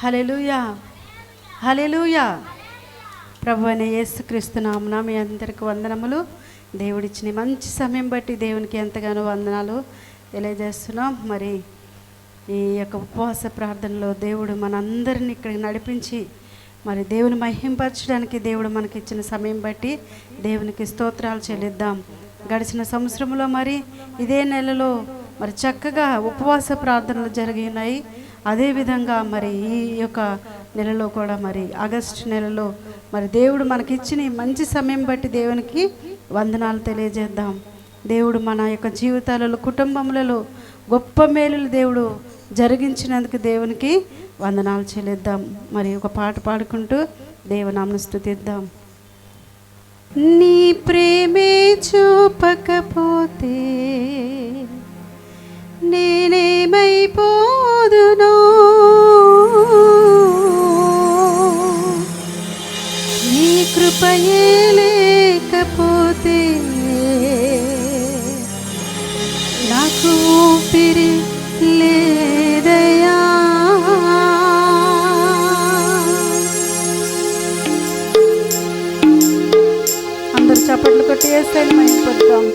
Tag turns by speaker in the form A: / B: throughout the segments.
A: హల్లెలూయా, హల్లెలూయా. ప్రభు అయిన యేసుక్రీస్తు నామమున మీ అందరికి వందనములు. దేవుడిచ్చిన మంచి సమయం బట్టి దేవునికి ఎంతగానో వందనాలు తెలియజేస్తున్నాం. మరి ఈ యొక్క ఉపవాస ప్రార్థనలో దేవుడు మనందరిని ఇక్కడికి నడిపించి మరి దేవుని మహింపరచడానికి దేవుడు మనకి ఇచ్చిన సమయం బట్టి దేవునికి స్తోత్రాలు చెల్లిద్దాం. గడిచిన సంవత్సరంలో మరి ఇదే నెలలో మరి చక్కగా ఉపవాస ప్రార్థనలు జరిగి ఉన్నాయి. అదేవిధంగా మరి ఈ యొక్క నెలలో కూడా మరి ఆగస్టు నెలలో మరి దేవుడు మనకిచ్చిన మంచి సమయం బట్టి దేవునికి వందనాలు తెలియజేద్దాం. దేవుడు మన యొక్క జీవితాలలో కుటుంబములలో గొప్ప మేలులు దేవుడు జరిగించినందుకు దేవునికి వందనాలు చెల్లిద్దాం. మరి ఒక పాట పాడుకుంటూ దేవునామమును స్తుతిద్దాం. నీ ప్రేమే చూపకపోతే నేనేమైపోదునో, నీ కృపయే లేకపోతే నాకు ఊపిరి లేదయ్యా. అందరూ చప్పట్లు కొట్టి యేసయ్యను మహిమపరుద్దాం.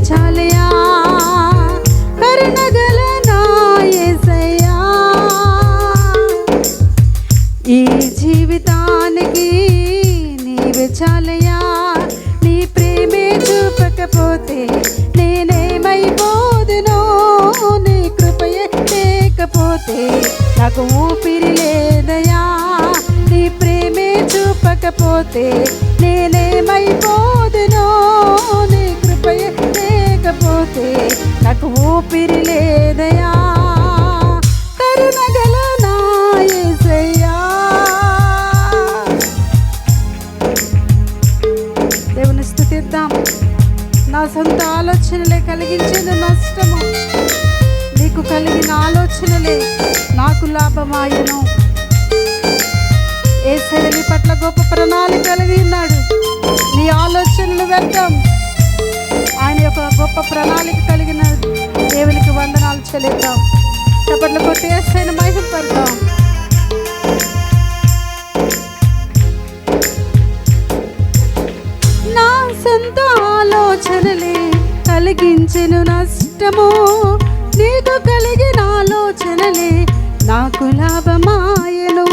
A: చాలయా కరుణగల నా యేసయ్యా, ఈ జీవితానికి నీవే చాలయా. నీ ప్రేమే చూపకపోతే నేనేమైపోదునో, నీ కృపయే లేకపోతే నాకు ఊపిరి లేదయా. నీ ప్రేమే చూపకపోతే నేనేమైపోదునో, నీ కృపయే లేకపోతే నాకు ఊపిరి లేదయా. కరుణగల నా యేసయ్యా. దేవుని స్తుతిద్దాం. నా సొంత ఆలోచనలే కలిగించేది నష్టము, నీకు కలిగిన ఆలోచనలే నాకు లాభమాయను. యేసయ్య నీ పట్ల గొప్ప ప్రణాళిక కలిగి ఉన్నాడు. నీ ఆలోచనలు వ్యర్థం, ఆయన యొక్క గొప్ప ప్రణాళిక కలిగిన దేవునికి వందనాలు చెల్లిద్దాం. చప్పట్లు కొట్టి యేసయ్యను మహిమపరుద్దాం. నా సొంత ఆలోచనలే కలిగించెను నష్టము, నీకు కలిగిన ఆలోచనలే నాకు లాభమాయను.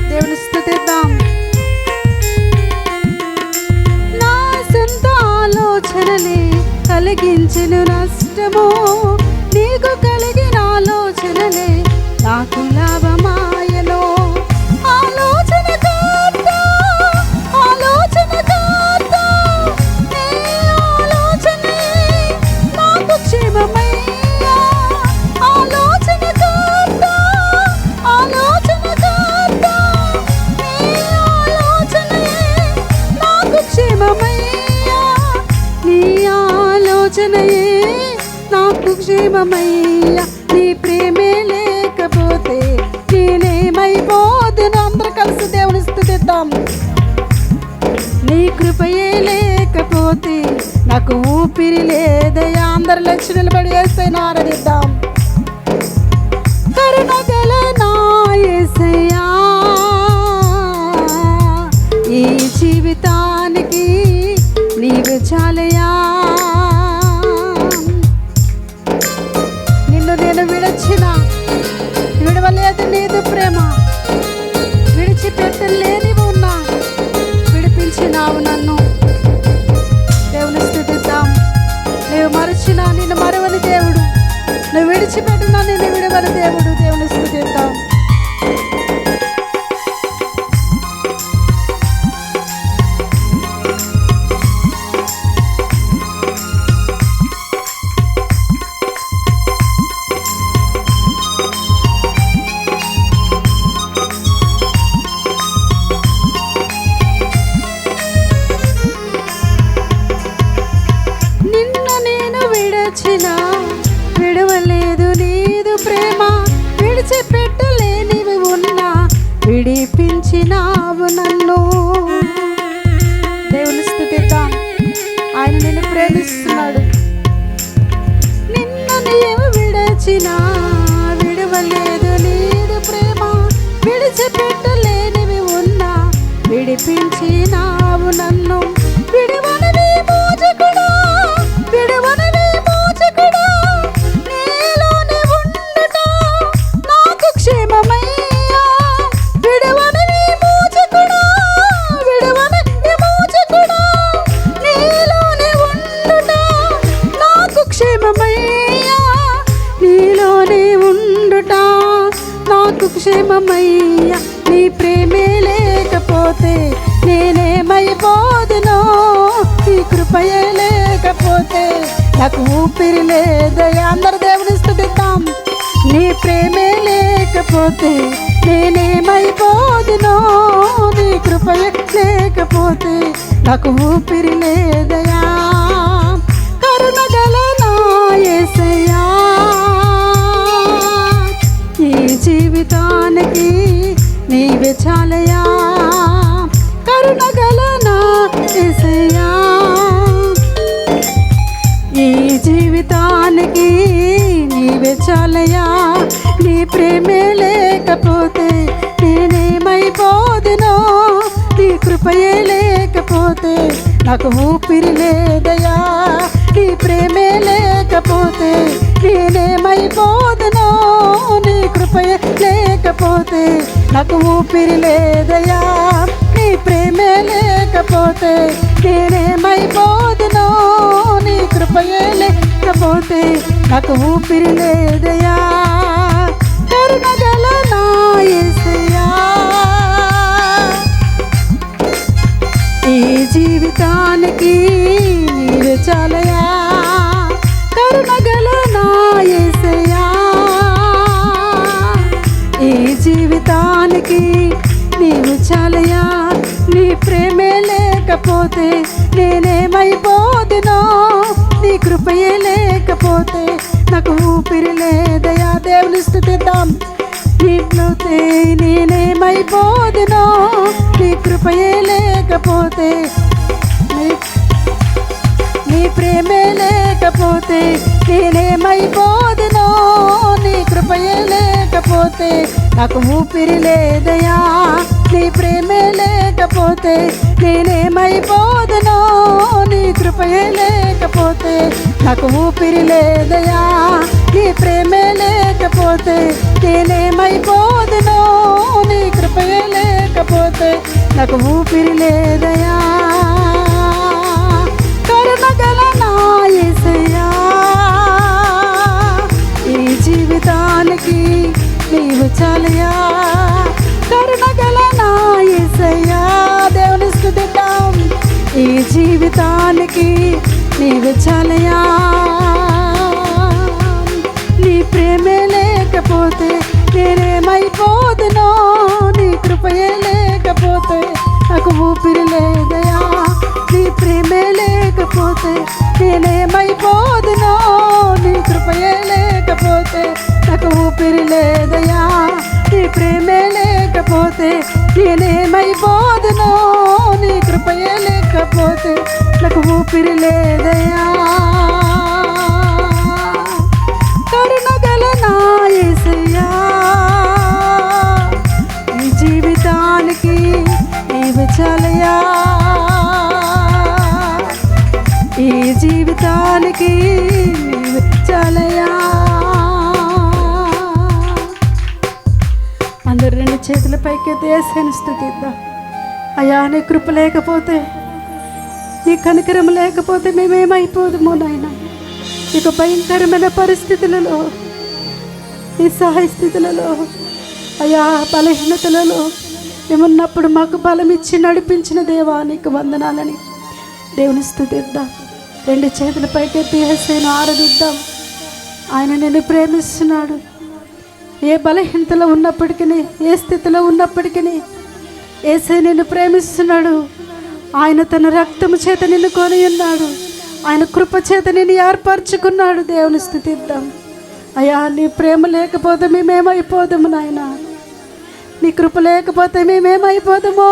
A: దేవుని స్తుతిద్దాం. నా సొంత ఆలోచనలే కలిగించెను నష్టము, నీకు కలిగిన ఆలోచనలే నాకు లాభమాయను. ఆలోచనకర్త, ఆలోచనకర్త, నీ ఆలోచనే నాకు క్షేమమయ్యా. ఆలోచనకర్త, ఆలోచనకర్త, నీ ఆలోచనే నాకు క్షేమమయ్యా. నీ ఆలోచనయే నాకు క్షేమమయ్యా. నీ ప్రేమే లేకపోతే నేనేమైపోదును. అందరూ కలిసి దేవుని స్తుతిద్దాం. నీ కృపయే లేకపోతే నాకు ఊపిరి లేదయ్యా. అందరు లేచి నిలబడి యేసయ్యను ఆరాధిద్దాం. కరుణగల నా యేసయ్యా, ఈ జీవితానికి నీవే చాలయా. నిన్ను నేను విడచిన విడవలేదు నీదు ప్రేమ, విడిచిపెట్టలేని ఉన్నా విడిపించినావు నన్ను. దేవుని స్తుతిద్దాం. నువ్వు మరచినా నిన్ను మరవని దేవుడు, నువ్వు విడిచిపెట్టినా నిన్ను విడవని దేవుడు. దేవుని స్తుతిద్దాం. నాకు క్షేమమయ్యా, నీ ప్రేమే లేకపోతే నేనేమైపోదునో, నీ కృపయే లేకపోతే నాకు ఊపిరి లేదయ్యా. అందరు దేవుని స్తుతిద్దాం. నీ ప్రేమే లేకపోతే నేనేమైపోదునో, నీ కృపయే లేకపోతే నాకు ఊపిరి లేదయ్యా. కరుణగల నా యేసయ్యా, ఈ జీవితానికి నీవే చాలయ్యా. కరుణగల నా యేసయ్యా, ఈ జీవితానికి నీవే చాలయ్యా. నీ ప్రేమే లేకపోతే నేనేమైపోదునో, నీ కృపయే లేకపోతే నాకు ఊపిరి లేదయ్యా. నీ ప్రేమే లేకపోతే నేనేమైపోదునో, నీ కృపయే లేకపోతే నాకు ఊపిరి లేదయ్యా. నీ ప్రేమే లేకపోతే నేనేమైపోదునో, నీ కృపయే లేకపోతే నాకు ఊపిరి లేదయ్యా. కరుణగల నా యేసయ్యా, ఈ జీవితానికి నీవే చాలయ్యా. కరుణగల నా యేసయ్యా, ఈ జీవితానికి నీవు చాలయ్యా. నీ ప్రేమే లేకపోతే నేనేమైపోదునో, నీ కృపయే లేకపోతే నాకు ఊపిరి లేదయ్యా. దేవుని స్తుతిద్దాం. నీలోతే నేనేమైపోదునో, నీ కృపయే లేకపోతే, నీ ప్రేమే లేకపోతే నేనేమైపోదునో, నీ కృపయే లేకపోతే నాకు ఊపిరి లేదయ్యా. నీ ప్రేమే లేకపోతే నేనేమైపోదునో, నీ కృపయే లేకపోతే నాకు ఊపిరి లేదయ్యా. నీ ప్రేమే లేకపోతే నేనేమైపోదునో, నీ కృపయే లేకపోతే నాకు ఊపిరి లేదయ్యా. కరుణగల నా యేసయ్యా, ఈ జీవితానికి నీవు చాలయ్యా. కరుణగల నా యేసయ్యా, దేవుని స్తుతిద్దాం. ఈ జీవితానికి నీవు చాలయ్యా. నీ ప్రేమే లేకపోతే నేనేమైపోదునో, నీ కృపయే లేకపోతే నాకు ఊపిరి లేదయ్యా. నీ ప్రేమే లేకపోతే నేనేమైపోదునో, నీ కృపయే లేకపోతే నాకు ఊపిరి లేదయ్యా. నీ ప్రేమే లేకపోతే నేనేమైపోదునో, నీ కృపయే లేకపోతే నాకు ఊపిరి లేదయ్యా. కరుణగల నా యేసయ్యా, ఈ జీవితానికి నీవు చాలయ్యా. ఈ జీవితానికి నీవు చాలయ్యా. అందరు రెండు చేతుల పైకి దేశాన్ని స్తుతిద్దాం. అయ్యా, నీ కృప లేకపోతే, నీ కనికరం లేకపోతే మేమేమైపోదుమో నాయన. ఇక భయంకరమైన పరిస్థితులలో, ఈ సహాయ స్థితులలో, అయ్యా బలహీనతలలో మేమున్నప్పుడు మాకు బలం ఇచ్చి నడిపించిన దేవా నీకు వందనాలని దేవుని స్తుతిద్దాం. రెండు చేతుల పైకి యేసయ్యను ఆరాధిద్దాం. ఆయన నిన్ను ప్రేమిస్తున్నాడు. ఏ బలహీనతలో ఉన్నప్పటికీ, ఏ స్థితిలో ఉన్నప్పటికీ యేసయ్య నిన్ను ప్రేమిస్తున్నాడు. ఆయన తన రక్తము చేత నిన్ను కొని ఉన్నాడు. ఆయన కృప చేత నిన్ను ఏర్పరచుకున్నాడు. దేవుని స్తుతిద్దాం. అయ్యా, నీ ప్రేమ లేకపోతే మేమేమైపోదాము నాయన. నీ కృప లేకపోతే మేమేమైపోదామో.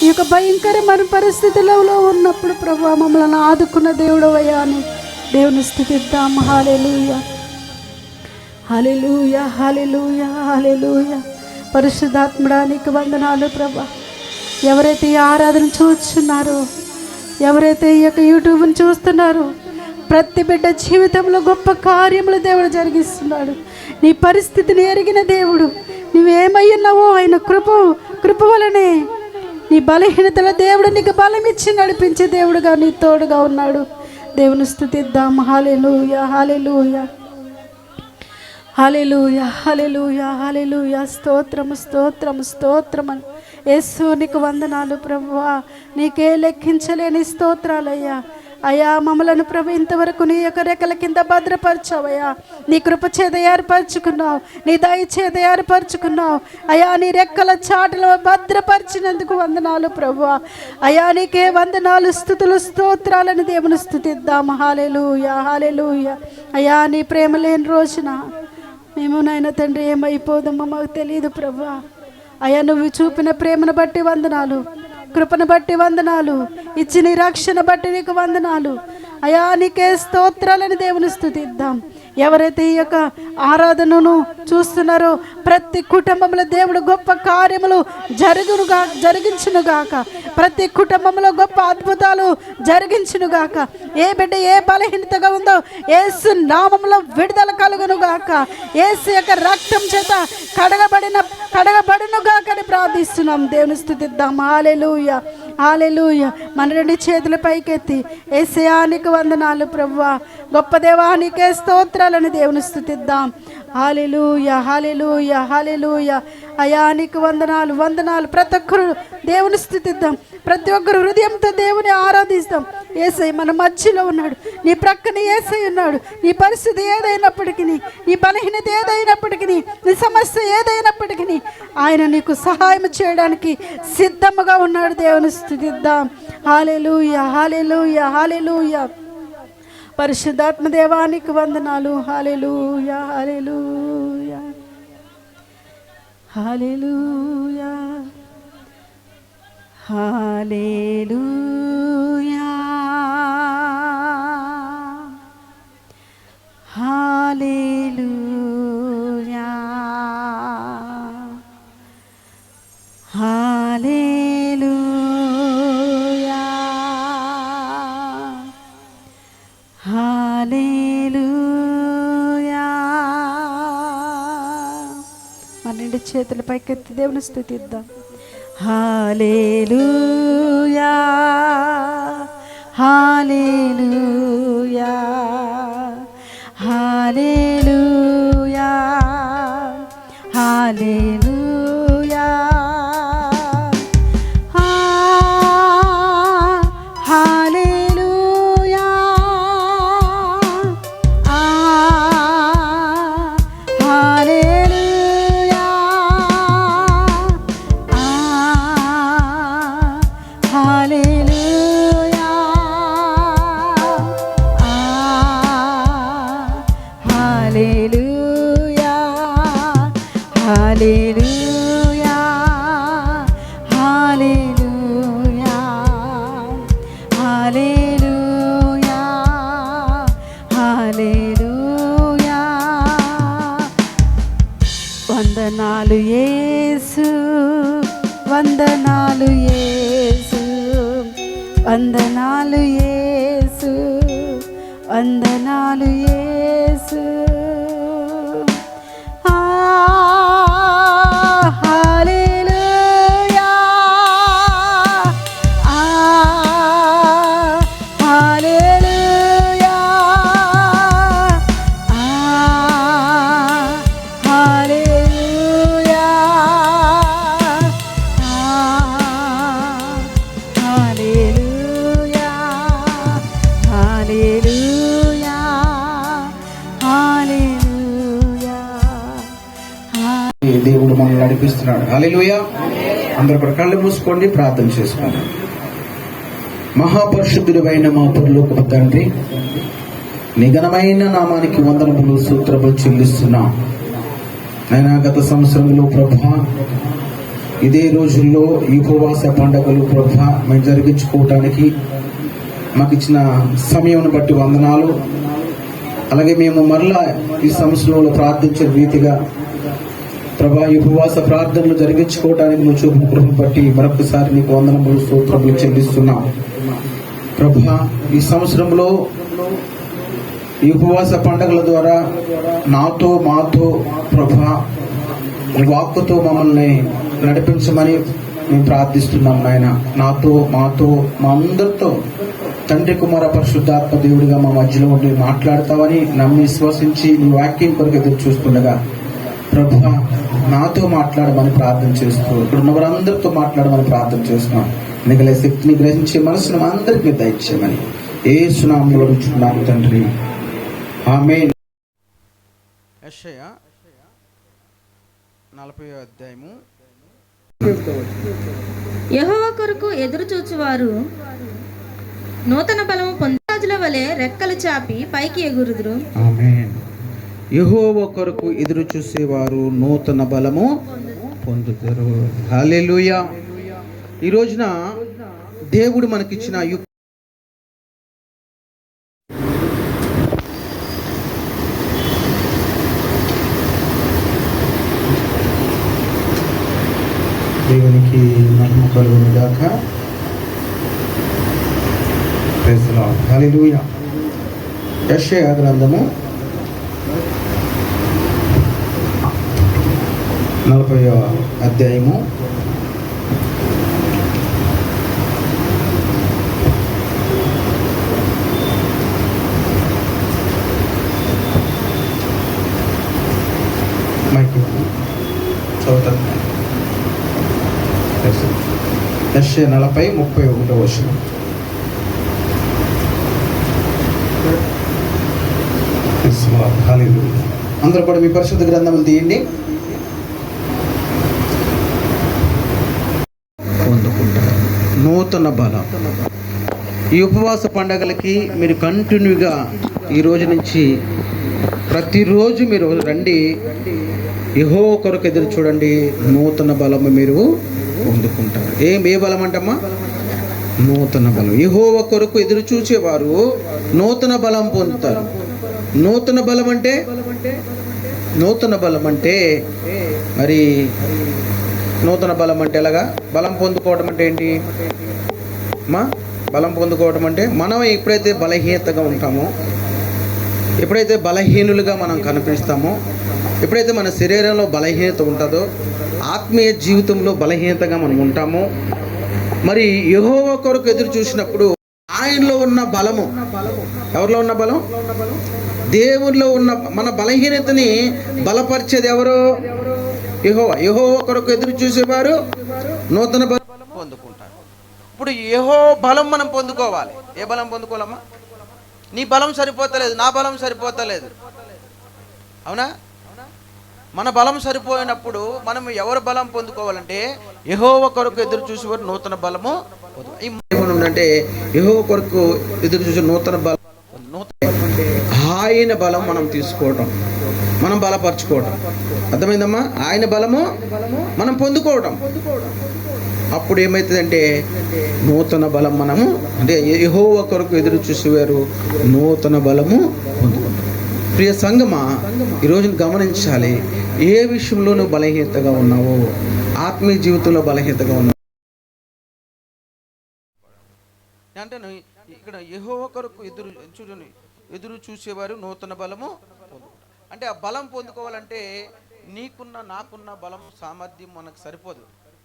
A: ఈ యొక్క భయంకరమైన పరిస్థితులలో ఉన్నప్పుడు ప్రభువా మమ్మల్ని ఆదుకున్న దేవుడు అయ్యా అని దేవుని స్తుతిద్దాం. హల్లెలూయా, హల్లెలూయా, హల్లెలూయా, హల్లెలూయా. పరిశుద్ధాత్ముడా నీకు వందనాలు ప్రభా. ఎవరైతే ఈ ఆరాధన చూస్తున్నారో, ఎవరైతే ఈ యొక్క యూట్యూబ్ని చూస్తున్నారో, ప్రతి బిడ్డ జీవితంలో గొప్ప కార్యములు దేవుడు జరిగిస్తున్నాడు. నీ పరిస్థితిని ఎరిగిన దేవుడు, నువ్వేమై ఉన్నావో ఆయన కృప వలనే నీ బలహీనతల దేవుడు నీకు బలం ఇచ్చి నడిపించే దేవుడుగా నీ తోడుగా ఉన్నాడు. దేవుని స్తుతిద్దాం. హల్లెలూయా, హల్లెలూయా, హల్లెలూయా, హల్లెలూయా, హల్లెలూయా. స్తోత్రము, స్తోత్రము, స్తోత్రము. యేసు నీకు వందనాలు ప్రభువా. నీకే లెక్కించలేని స్తోత్రాలయ్యా. అయ్యా, మమ్మలను ప్రభు ఇంతవరకు నీ యొక్క రెక్కల కింద భద్రపరచావయ్యా. నీ కృప చేత ఏర్పరచుకున్నావు, నీ దయ చేత ఏర్పరచుకున్నావు అయ్యా. నీ రెక్కల చాటులో భద్రపరిచినందుకు వందనాలు ప్రభువా. అయ్యా, నీకే వందనాలు, స్తుతులు, స్తోత్రాలను దేవుని స్తుతిద్దాం. హల్లెలూయా, హల్లెలూయా. అయ్యా, నీ ప్రేమ లేని రోజున మేము నాయన తండ్రి ఏమైపోదామో మాకు తెలియదు ప్రభువా. అయ్యా, నువ్వు చూపిన ప్రేమను బట్టి వందనాలు, కృపను బట్టి వందనాలు, ఇచ్చిన రక్షణ బట్టి నీకు వందనాలు అయ్యా. నీకే స్తోత్రాలని దేవుని స్తుతిద్దాం. ఎవరైతే ఈ యొక్క ఆరాధనను చూస్తున్నారో ప్రతి కుటుంబంలో దేవుడు గొప్ప కార్యములు జరిగించునుగాక. ప్రతి కుటుంబంలో గొప్ప అద్భుతాలు జరిగించునుగాక. ఏ బిడ్డ ఏ బలహీనతగా ఉందో యేసు నామములో విడుదల కలుగునుగాక. యేసు యొక్క రక్తం చేత కడగబడునుగాక అని ప్రార్థిస్తున్నాం. దేవుని స్తుతిద్దాం. హల్లెలూయా, హల్లెలూయా. మన రెండు చేతుల పైకెత్తి యేసయ్యా నీకు వందనాలు ప్రభువా. గొప్ప దేవా నీకే స్తోత్రాలని దేవుని స్తుతిద్దాం. హల్లెలూయా, హల్లెలూయా, హల్లెలూయా. అయ్యా నీకు వందనాలు, వందనాలు. ప్రతి ఒక్కరు దేవుని స్తుతిద్దాం. ప్రతి ఒక్కరు హృదయంతో దేవుని ఆరాధిస్తాం. యేసయ్య మన మధ్యలో ఉన్నాడు, నీ ప్రక్కన యేసయ్య ఉన్నాడు. నీ పరిస్థితి ఏదైనప్పటికీ, నీ బలహీనత ఏదైనప్పటికీ, నీ సమస్య ఏదైనప్పటికీ ఆయన నీకు సహాయం చేయడానికి సిద్ధముగా ఉన్నాడు. దేవుని స్తుతిద్దాం. హల్లెలూయా, హల్లెలూయా, హల్లెలూయా. పరిశుద్ధాత్మ దేవానికి వందనాలు. హల్లెలూయా, హల్లెలూయా, హల్లెలూయా, హల్లెలూయా, హల్లెలూయా, హల్లెలూయా, హల్లెలూయా. మన రెండు చేతుల పైకెత్తి దేవుని స్తుతిద్దాం. హల్లెలూయా, హల్లెలూయా, హల్లెలూయా, హల్లెలూయా, హల్లెలూయా, హల్లెలూయా, హల్లెలూయా, హల్లెలూయా, హల్లెలూయా, హల్లెలూయా, హల్లెలూయా, హల్లెలూయా. వందనాలు యేసు, వందనాలు యేసు, వందనాలు యేసు, వందనాలు యేసు. హల్లెలూయా, హల్లెలూయా, హల్లెలూయా, హల్లెలూయా, హల్లెలూయా, హల్లెలూయా.
B: దేవుడు మనల్ని నడిపిస్తున్నాడు. హల్లెలూయా. అందరూ కూడా కళ్ళు మూసుకోండి, ప్రార్థన చేసుకోండి. మహాపరిశుద్ధుడైన మా పరలోకపు తండ్రి, నీ ఘనమైన నామానికి వందనములు, స్తోత్రములు చెల్లిస్తున్నాం. నైనా గత సంవత్సరంలో ప్రభా, ఇదే రోజుల్లో ఈ ఉపవాస పండుగలు ప్రభా మేము జరిగించుకోవటానికి మాకు ఇచ్చిన సమయం బట్టి వందనాలు. అలాగే మేము మరలా ఈ సంవత్సరంలో ప్రార్థించిన రీతిగా ప్రభా ఈ ఉపవాస ప్రార్థనలు జరిగించుకోవడానికి నువ్వు చూపిన కృపను బట్టి మరొకసారి నీకు వందనములు, స్తోత్రములు చెల్లిస్తున్నాం. ప్రభా ఈ సంవత్సరంలో ఈ ఉపవాస పండుగల ద్వారా నాతో మాతో ప్రభా నీ వాక్కుతో మమ్మల్ని నడిపించమని మేము ప్రార్థిస్తున్నాం. నాయన నాతో మాతో మా అందరితో తండ్రి కుమార పరిశుద్ధాత్మ దేవుడిగా మా మధ్యలో ఉండి మాట్లాడతావని నమ్మి విశ్వసించి నీ వాక్యం కొరకు ఎదురు చూస్తుండగా ప్రభువా నాతో మాట్లాడమని ప్రార్థన చేస్తూ ఇక్కడ ఉన్న వారందరితో మాట్లాడమని ప్రార్థన చేస్తున్నాం. మిగిలిన శక్తిని గ్రహించే మనసును అందరికీ దయచేయమని యేసు నామములో అడుగుచున్నాము తండ్రి, ఆమేన్. యెషయా 40వ అధ్యాయము.
C: యెహోవా కొరకు ఎదురు చూచువారు నూతన బలము పొందాజుల వలె రెక్కలు చాపి పైకి ఎగురుదురు.
B: ఆమేన్. యెహోవా కొరకు ఎదురు చూసేవారు నూతన బలము పొందుతారు. హల్లెలూయా. ఈ రోజున దేవుడు మనకిచ్చిన దేవునికి మహిమ కలుగును గాక. Praise the Lord. హల్లెలూయా. యెషయా గ్రంథము 40వ అధ్యాయము. చదువుతాను. యెషయా 40:31 వచనం. హల్లెలూయా. అందరూ కూడా మీ పరిశుద్ధ గ్రంథములు తీయండి. పొందుకుంటారు నూతన బలం. ఈ ఉపవాస పండగలకి మీరు కంటిన్యూగా ఈ రోజు నుంచి ప్రతిరోజు మీరు రండి. యెహోవా కొరకు ఎదురు చూడండి, నూతన బలము మీరు పొందుకుంటారు. ఏ బలం అంటమ్మా? నూతన బలం. యెహోవా కొరకు ఎదురు చూసేవారు నూతన బలం పొందుతారు. నూతన బలం అంటే మరి నూతన బలం అంటే ఎలాగా? బలం పొందుకోవడం అంటే ఏంటి మా? బలం పొందుకోవడం అంటే మనం ఎప్పుడైతే బలహీనతగా ఉంటామో, ఎప్పుడైతే బలహీనులుగా మనం కనిపిస్తామో, ఎప్పుడైతే మన శరీరంలో బలహీనత ఉంటుందో, ఆత్మీయ జీవితంలో బలహీనతగా మనం ఉంటామో, మరి యెహోవా కొరకు ఎదురు చూసినప్పుడు ఆయనలో ఉన్న బలము, ఎవరిలో ఉన్న బలం? దేవునిలో ఉన్న మన బలహీనతని బలపరిచేది ఎవరు? యెహోవా. యెహోవా కొరకు ఎదురు చూసేవారు నూతన బలం పొందుకుంటారు. ఇప్పుడు యెహోవా బలం మనం పొందుకోవాలి. ఏ బలం పొందుకోవాలమ్మా? నీ బలం సరిపోతలేదు, నా బలం సరిపోతలేదు, అవునా? మన బలం సరిపోయినప్పుడు మనం ఎవరు బలం పొందుకోవాలంటే యెహోవా కొరకు ఎదురు చూసేవారు నూతన బలము. ఏమనుందంటే యెహోవా కొరకు ఎదురు చూసే నూతన బలం, ఆయన బలం మనం తీసుకోవటం, మనం బలపరచుకోవటం. అర్థమైందమ్మా? ఆయన బలము మనం పొందుకోవటం. అప్పుడు ఏమవుతుందంటే నూతన బలం మనము, అంటే యెహోవా కొరకు ఎదురు చూసేవారు నూతన బలము పొందుకుంటాం. ప్రియ సంగమా, ఈరోజు గమనించాలి, ఏ విషయంలో నువ్వు బలహీనతగా ఉన్నావో, ఆత్మీయ జీవితంలో బలహీనతగా ఉన్నావు అంటే ఇక్కడ యెహోవా కొరకు ఎదురు చూసేవారు నూతన బలము పొందుకుంటారు. అంటే ఆ బలం పొందుకోవాలంటే నీకున్న నాకున్న బలం సామర్థ్యం మనకు సరిపోదు.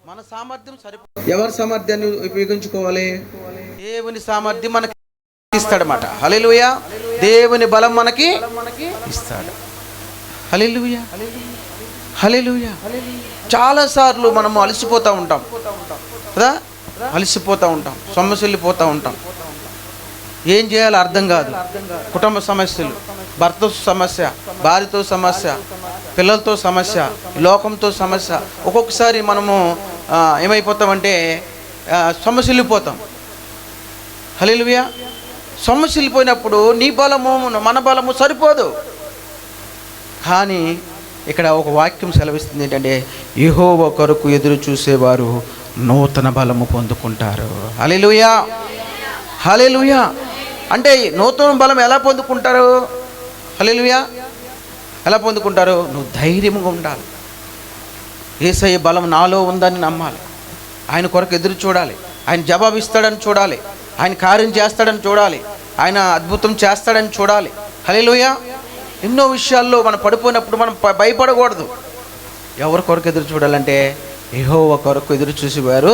B: మన సామర్థ్యం సరిపోదు. ఎవరి సామర్థ్యాన్ని ఉపయోగించుకోవాలి? దేవుని సామర్థ్యం మనకి ఇస్తాడన్నమాట. హల్లెలూయా. దేవుని బలం మనకి ఇస్తాడు. హల్లెలూయా, హల్లెలూయా. చాలాసార్లు మనము అలసిపోతూ ఉంటాం కదా, అలసిపోతూ ఉంటాం, సొమ్మసిల్లిపోతూ ఉంటాం. ఏం చేయాలో అర్థం కాదు. కుటుంబ సమస్యలు, భర్తతో సమస్య, భార్యతో సమస్య, పిల్లలతో సమస్య, లోకంతో సమస్య. ఒక్కొక్కసారి మనము ఏమైపోతామంటే సొమ్మసిల్లిపోతాం. హల్లెలూయా. సొమ్మసిల్లిపోయినప్పుడు నీ బలము మన బలము సరిపోదు. కానీ ఇక్కడ ఒక వాక్యం సెలవిస్తుంది ఏంటంటే యెహోవా కొరకు ఎదురు చూసేవారు నూతన బలము పొందుకుంటారు. హల్లెలూయా, హల్లెలూయా. అంటే నూతన బలం ఎలా పొందుకుంటారు? హల్లెలూయా. ఎలా పొందుకుంటారు? నువ్వు ధైర్యంగా ఉండాలి. యేసయ్య బలం నాలో ఉందని నమ్మాలి. ఆయన కొరకు ఎదురు చూడాలి. ఆయన జవాబు ఇస్తాడని చూడాలి. ఆయన కార్యం చేస్తాడని చూడాలి. ఆయన అద్భుతం చేస్తాడని చూడాలి. హల్లెలూయా. ఎన్నో విషయాల్లో మనం పడిపోయినప్పుడు మనం భయపడకూడదు. ఎవరి కొరకు ఎదురు చూడాలంటే యెహోవా కొరకు ఎదురు చూసేవారు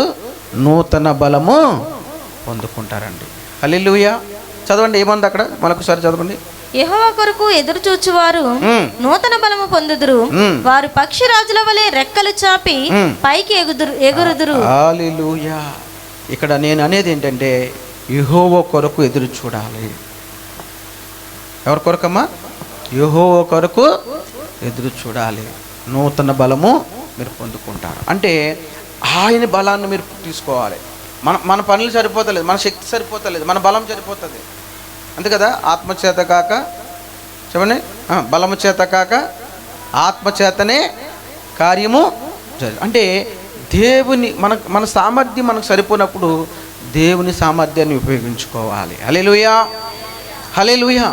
B: నూతన బలము పొందుకుంటారండి.
D: హల్లెలూయా. చదవండి ఏముంది అక్కడ, మరొకసారి చదవండి.
C: యెహోవా కొరకు ఎదురు చూచువారు నూతన బలము పొందుదురు, వారు పక్షిరాజుల వలె రెక్కలు చాపి పైకి ఎగురుదురు.
D: హల్లెలూయా. ఇక్కడ నేను అనేది ఏంటంటే యెహోవా కొరకు ఎదురు చూడాలి. ఎవరి కొరకమ్మా? యెహోవా కొరకు ఎదురు చూడాలి. నూతన బలము మీరు పొందుకుంటారు. అంటే ఆయన బలాన్ని మీరు తీసుకోవాలి. మన పనులు సరిపోతలేదు, మన శక్తి సరిపోతలేదు, మన బలం సరిపోతుంది. అంతే కదా. ఆత్మచేత కాక, చెప్పండి, బలము చేత కాక ఆత్మచేతనే కార్యము అంటే దేవుని మన సామర్థ్యం మనకు సరిపోయినప్పుడు దేవుని సామర్థ్యాన్ని ఉపయోగించుకోవాలి. హల్లెలూయా, హల్లెలూయా.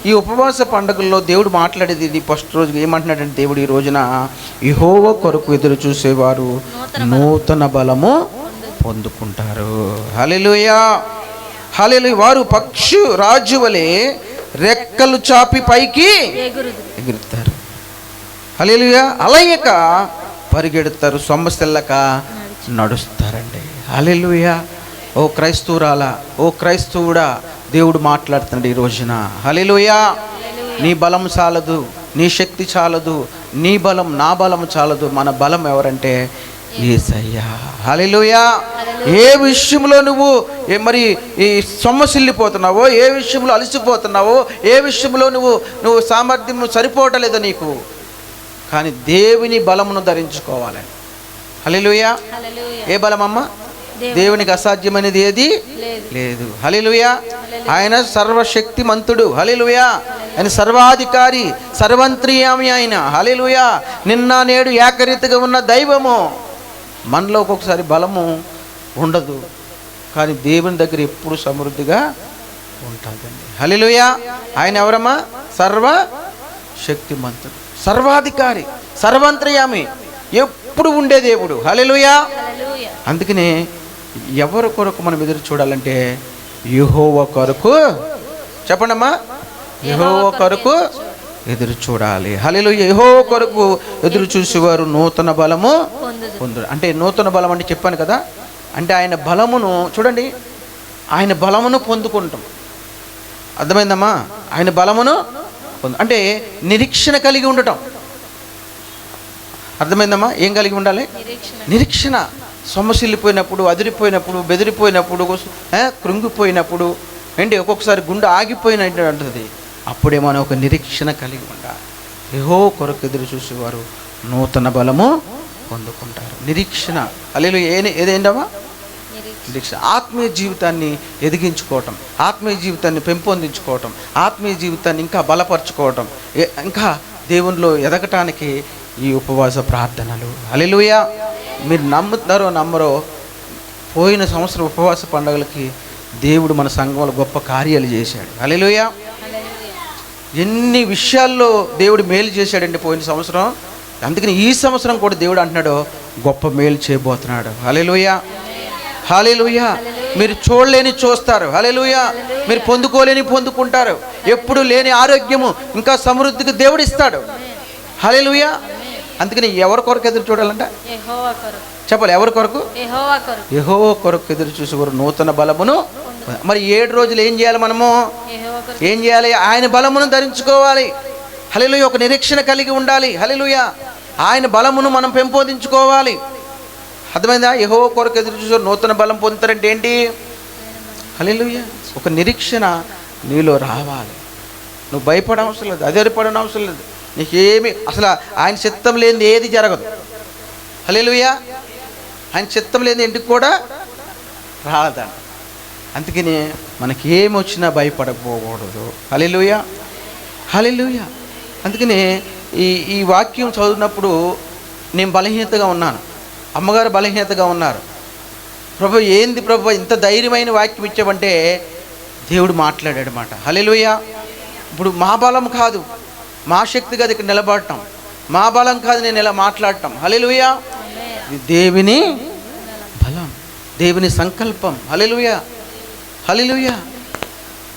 D: ఈ ఉపవాస పండుగల్లో దేవుడు మాట్లాడేది ఇది ఫస్ట్ రోజు ఏమంటున్నాడంటే, దేవుడు ఈ రోజున యెహోవా కొరకు ఎదురు చూసేవారు నూతన బలము పొందుకుంటారు. హల్లెలూయా, హల్లెలూయా. వారు పక్షి రాజు వలె రెక్కలు చాపి పైకి ఎగురుతారు. హల్లెలూయా. అలయక పరిగెడతారు, సొమ్మసిల్లక నడుస్తారండి. హల్లెలూయా. ఓ క్రైస్తవురాలా, ఓ క్రైస్తవుడా, దేవుడు మాట్లాడుతున్నాడు ఈ రోజున. హల్లెలూయా. నీ బలం చాలదు, నీ శక్తి చాలదు, నీ బలం నా బలం చాలదు. మన బలం ఎవరంటే యేసయ్యా. హల్లెలూయా. ఏ విషయంలో నువ్వు మరి ఈ సొమ్మసిల్లిపోతున్నావో, ఏ విషయంలో అలసిపోతున్నావో, ఏ విషయంలో నువ్వు సామర్థ్యం సరిపోవటలేదో నీకు, కానీ దేవుని బలమును ధరించుకోవాలి. హల్లెలూయా. ఏ బలమమ్మా? దేవునికి అసాధ్యమైనది ఏది లేదు. హల్లెలూయా. ఆయన సర్వశక్తిమంతుడు. హల్లెలూయా. ఆయన సర్వాధికారి, సర్వంత్రియామి ఆయన. హల్లెలూయా. నిన్న నేడు ఏకరీతిగా ఉన్న దైవము. మనలో ఒక్కొక్కసారి బలము ఉండదు, కానీ దేవుని దగ్గర ఎప్పుడు సమృద్ధిగా ఉంటుందండి. హల్లెలూయా. ఆయన ఎవరమ్మా? సర్వశక్తిమంతుడు, సర్వాధికారి, సర్వంత్రియామి, ఎప్పుడు ఉండే దేవుడు. హల్లెలూయా. అందుకనే ఎవరి కొరకు మనం ఎదురు చూడాలంటే యెహోవా కొరకు. చెప్పండమ్మా, యెహోవా కొరకు ఎదురు చూడాలి. హల్లెలూయా. యెహోవా కొరకు ఎదురు చూసేవారు నూతన బలము పొందురు. అంటే నూతన బలం అంటే చెప్పాను కదా, అంటే ఆయన బలమును చూడండి, ఆయన బలమును పొందుకుంటాం. అర్థమైందమ్మా? ఆయన బలమును అంటే నిరీక్షణ కలిగి ఉండటం. అర్థమైందమ్మా? ఏం కలిగి ఉండాలి? నిరీక్షణ. సొమ్మసిల్లిపోయినప్పుడు, అదిరిపోయినప్పుడు, బెదిరిపోయినప్పుడు, కృంగిపోయినప్పుడు, ఏంటి ఒక్కొక్కసారి గుండె ఆగిపోయినట్టు అంటుంది. అప్పుడే మనం ఒక నిరీక్షణ కలిగి ఉండాలి. యెహోవా కొరకు ఎదురు చూసేవారు నూతన బలము పొందుకుంటారు. నిరీక్షణ. హల్లెలూయా. ఏదేంటమ్మా? నిరీక్షణ. ఆత్మీయ జీవితాన్ని ఎదిగించుకోవటం, ఆత్మీయ జీవితాన్ని పెంపొందించుకోవటం, ఆత్మీయ జీవితాన్ని ఇంకా బలపరచుకోవటం, ఇంకా దేవునిలో ఎదగటానికి ఈ ఉపవాస ప్రార్థనలు. హల్లెలూయా. మీరు నమ్ముతారో నమ్మరో, పోయిన సంవత్సరం ఉపవాస పండుగలకి దేవుడు మన సంఘంలో గొప్ప కార్యాలు చేశాడు. హల్లెలూయా. ఎన్ని విషయాల్లో దేవుడు మేలు చేశాడండి పోయిన సంవత్సరం. అందుకని ఈ సంవత్సరం కూడా దేవుడు అంటున్నాడు గొప్ప మేలు చేయబోతున్నాడు. హల్లెలూయా, హల్లెలూయా. మీరు చూడలేని చూస్తారు. హల్లెలూయా. మీరు పొందుకోలేని పొందుకుంటారు. ఎప్పుడు లేని ఆరోగ్యము ఇంకా సమృద్ధికి దేవుడు ఇస్తాడు. హల్లెలూయా. అందుకని ఎవరి కొరకు ఎదురు చూడాలంట? చెప్పాలి. ఎవరి కొరకు? యెహోవా కొరకు ఎదురు చూసేవారు నూతన బలమును. మరి 7 రోజులు ఏం చేయాలి? మనము ఏం చేయాలి? ఆయన బలమును ధరించుకోవాలి. హల్లెలూయా. ఒక నిరీక్షణ కలిగి ఉండాలి. హల్లెలూయా. ఆయన బలమును మనం పెంపొందించుకోవాలి. అర్థమైందా? యెహోవా కొరకు ఎదురు చూసేవారు నూతన బలం పొందుతారంటే ఏంటి? హల్లెలూయా. ఒక నిరీక్షణ నీలో రావాలి. నువ్వు భయపడవసరం లేదు, అధైర్యపడని అవసరం లేదు. నీకేమి అసలు ఆయన చిత్తం లేనిది ఏది జరగదు. హల్లెలూయా. ఆయన చిత్తం లేనిది ఇంటికి కూడా రాదండి. అందుకని మనకి ఏమొచ్చినా భయపడకపోకూడదు. హల్లెలూయా, హల్లెలూయా. అందుకని ఈ వాక్యం చదివినప్పుడు నేను బలహీనతగా ఉన్నాను, అమ్మగారు బలహీనతగా ఉన్నారు. ప్రభు ఏంది ప్రభు ఇంత ధైర్యమైన వాక్యం ఇచ్చావంటే దేవుడు మాట్లాడాడు మాట. హల్లెలూయా. ఇప్పుడు మా బలం కాదు, మా శక్తి కాదు ఇక్కడ నిలబడటం, మా బలం కాదు నేను ఇలా మాట్లాడటం. హల్లెలూయా. ఇది దేవుని బలం, దేవుని సంకల్పం. హల్లెలూయా, హల్లెలూయా,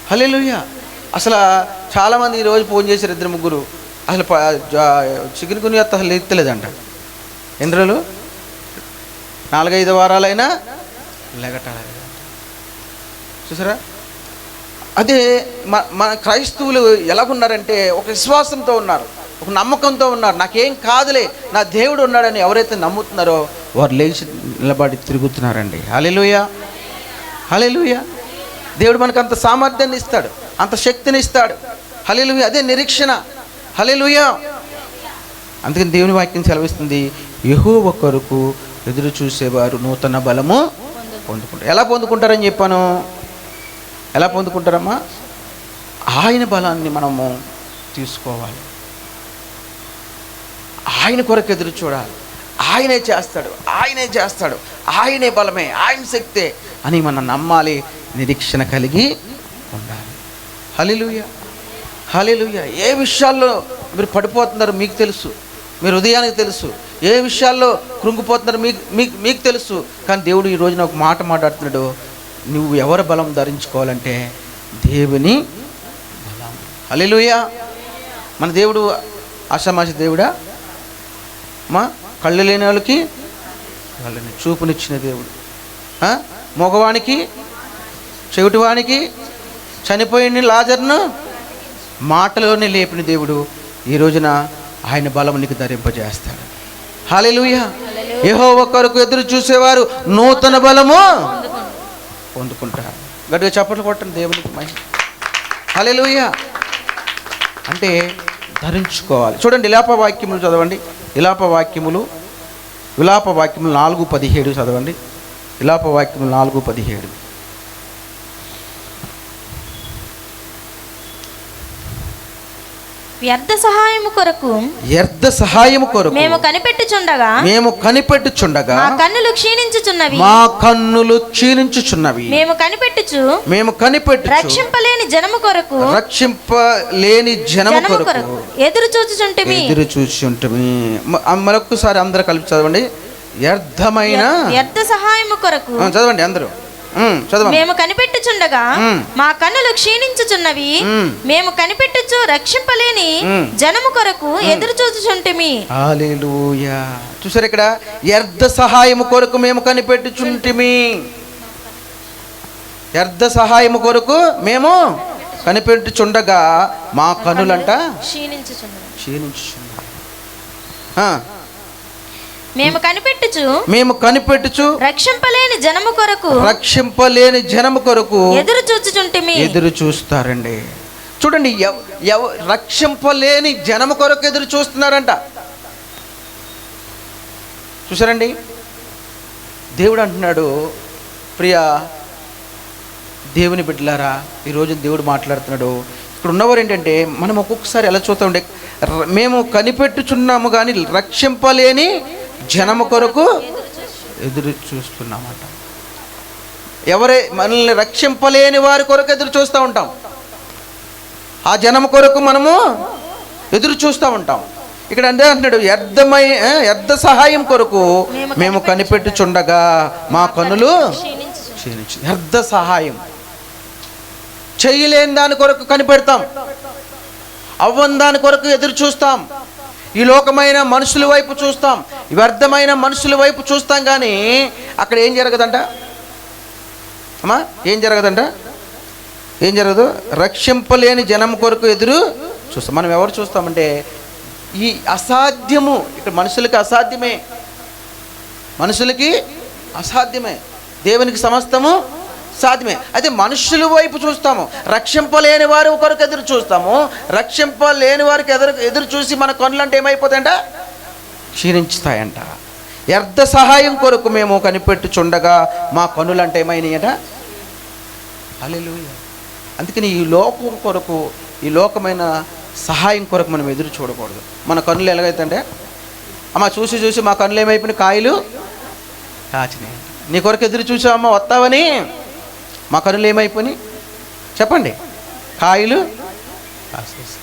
D: హల్లెలూయా. అసలు చాలామంది ఈరోజు ఫోన్ చేశారు, 2-3. అసలు చికెన్ గుని అసలు ఎత్తలేదంట. ఎన్ని రోజులు? 4-5 వారాలైనా లెగటాలి. చూసారా? అదే మన క్రైస్తవులు ఎలాగున్నారంటే ఒక విశ్వాసంతో ఉన్నారు, ఒక నమ్మకంతో ఉన్నారు. నాకేం కాదులే, నా దేవుడు ఉన్నాడని ఎవరైతే నమ్ముతున్నారో వారు లేచి నిలబడి తిరుగుతున్నారండి. హల్లెలూయా, హల్లెలూయా. దేవుడు మనకు అంత సామర్థ్యాన్ని ఇస్తాడు, అంత శక్తిని ఇస్తాడు. హల్లెలూయా, అదే నిరీక్షణ. హల్లెలూయా. అందుకని దేవుని వాక్యం సెలవిస్తుంది, యెహోవా కొరకు ఎదురు చూసేవారు నూతన బలము పొందుకుంటారు. ఎలా పొందుకుంటారని చెప్పాను? ఎలా పొందుకుంటారమ్మా? ఆయన బలాన్ని మనము తీసుకోవాలి, ఆయన కొరకు ఎదురు చూడాలి. ఆయనే చేస్తాడు, ఆయనే చేస్తాడు, ఆయనే బలమే, ఆయన శక్తే అని మనం నమ్మాలి, నిరీక్షణ కలిగి ఉండాలి. హల్లెలూయా, హల్లెలూయా. ఏ విషయాల్లో మీరు పడిపోతున్నారో మీకు తెలుసు, మీరు హృదయానికి తెలుసు. ఏ విషయాల్లో కృంగిపోతున్నారో మీకు తెలుసు. కానీ దేవుడు ఈ రోజున ఒక మాట మాట్లాడుతున్నాడు, నువ్వు ఎవరి బలం ధరించుకోవాలంటే దేవుని బలం. హల్లెలూయా. మన దేవుడు ఆషామాషి దేవుడా? మా కళ్ళు లేని వాళ్ళకి కళ్ళని చూపునిచ్చిన దేవుడు, మగవానికి చెవిటివానికి చనిపోయిన లాజర్ను మాటలోనే లేపిన దేవుడు ఈ రోజున ఆయన బలం నీకు ధరింపజేస్తాడు. హల్లెలూయా. యెహోవా కొరకు ఎదురు చూసేవారు నూతన బలము పొందుకుంటారు. గట్టిగా చప్పట్లు కొట్టండి దేవునికి మహిమ. హల్లెలూయా. అంటే ధరించుకోవాలి. చూడండి, విలాప వాక్యములు చదవండి. విలాప వాక్యములు 4:17 చదవండి. విలాప వాక్యములు 4:17.
C: వ్యర్థ సహాయము కొరకు
D: మేము కనిపెట్టుచుండగా
C: మా కన్నులు క్షీణించుచున్నవి. మేము కనిపెట్టుచు రక్షింపలేని జనము కొరకు ఎదురు చూచుచుంటిమి.
D: మరొకసారి అందరూ కలిపి చదవండి.
C: వ్యర్థ సహాయము కొరకు
D: చదవండి అందరూ.
C: మేము కనిపెట్టుచుండగా మా కన్నులు క్షీణించుచున్నవి. మేము కనిపెట్టుచు రక్షింపలేని జనము కొరకు ఎదురు చూచుచుంటిమి.
D: హల్లెలూయా. చూసారు ఇక్కడ, వ్యర్థ సహాయము కొరకు మేము కనిపెట్టుచుంటిమి. వ్యర్థ సహాయము కొరకు మేము కనిపెట్టుచుండగా మా కన్నులంట క్షీణించుచున్నవి.
C: మేము కనిపెట్టుచు రక్షింపలేని జనము కొరకు
D: ఎదురు చూస్తారండి. చూడండి, రక్షింపలేని జనము కొరకు ఎదురు చూస్తున్నారంట. చూసారండి, దేవుడు అంటున్నాడు, ప్రియా దేవుని బిడ్డలారా, ఈరోజు దేవుడు మాట్లాడుతున్నాడు. ఇక్కడ ఉన్నవారు ఏంటంటే, మనం ఒక్కొక్కసారి ఎలా చూస్తూ ఉండే, మేము కనిపెట్టుచున్నాము కానీ రక్షింపలేని జనము కొరకు ఎదురు చూస్తున్నామట. మనల్ని రక్షింపలేని వారి కొరకు ఎదురు చూస్తూ ఉంటాం. ఆ జనము కొరకు మనము ఎదురు చూస్తూ ఉంటాం. ఇక్కడ అంటున్నాడు, వ్యర్థ సహాయం కొరకు మేము కనిపెట్టుచుండగా మా కన్నులు క్షీణించు. వ్యర్థ సహాయం చేయలేని దాని కొరకు కనిపెడతాం, అవ్వని దాని కొరకు ఎదురు చూస్తాం. ఈ లోకమైన మనుషుల వైపు చూస్తాం, వ్యర్థమైన మనుషుల వైపు చూస్తాం. కానీ అక్కడ ఏం జరగదంట అమ్మా? ఏం జరగదు. రక్షింపలేని జనం కొరకు ఎదురు చూస్తాం. మనం ఎవరు చూస్తామంటే, ఈ అసాధ్యము ఇక్కడ మనుషులకి అసాధ్యమే, దేవునికి సమస్తము సాధ్యమే. అయితే మనుషుల వైపు చూస్తాము, రక్షింపలేని వారి కొరకు ఎదురు చూస్తాము. రక్షింపలేని వారికి ఎదురు చూసి మన కన్నులంటే ఏమైపోతాయంట? క్షీణించుతాయంట. వ్యర్థ సహాయం కొరకు మేము కనిపెట్టుచుండగా మా కన్నులంటే ఏమైనాయట? హల్లెలూయా. అందుకని ఈ లోకం కొరకు, ఈ లోకమైన సహాయం కొరకు మనం ఎదురు చూడకూడదు. మన కన్నులు ఎలాగైతే అమ్మ చూసి మా కన్నులు ఏమైపోయినాయి? కాయలు కాచినాయి. నీ కొరకు ఎదురు చూసావమ్మ, వస్తావని మా కన్నులు ఏమైపోయినాయి? చెప్పండి, కాయలు కాసేసి.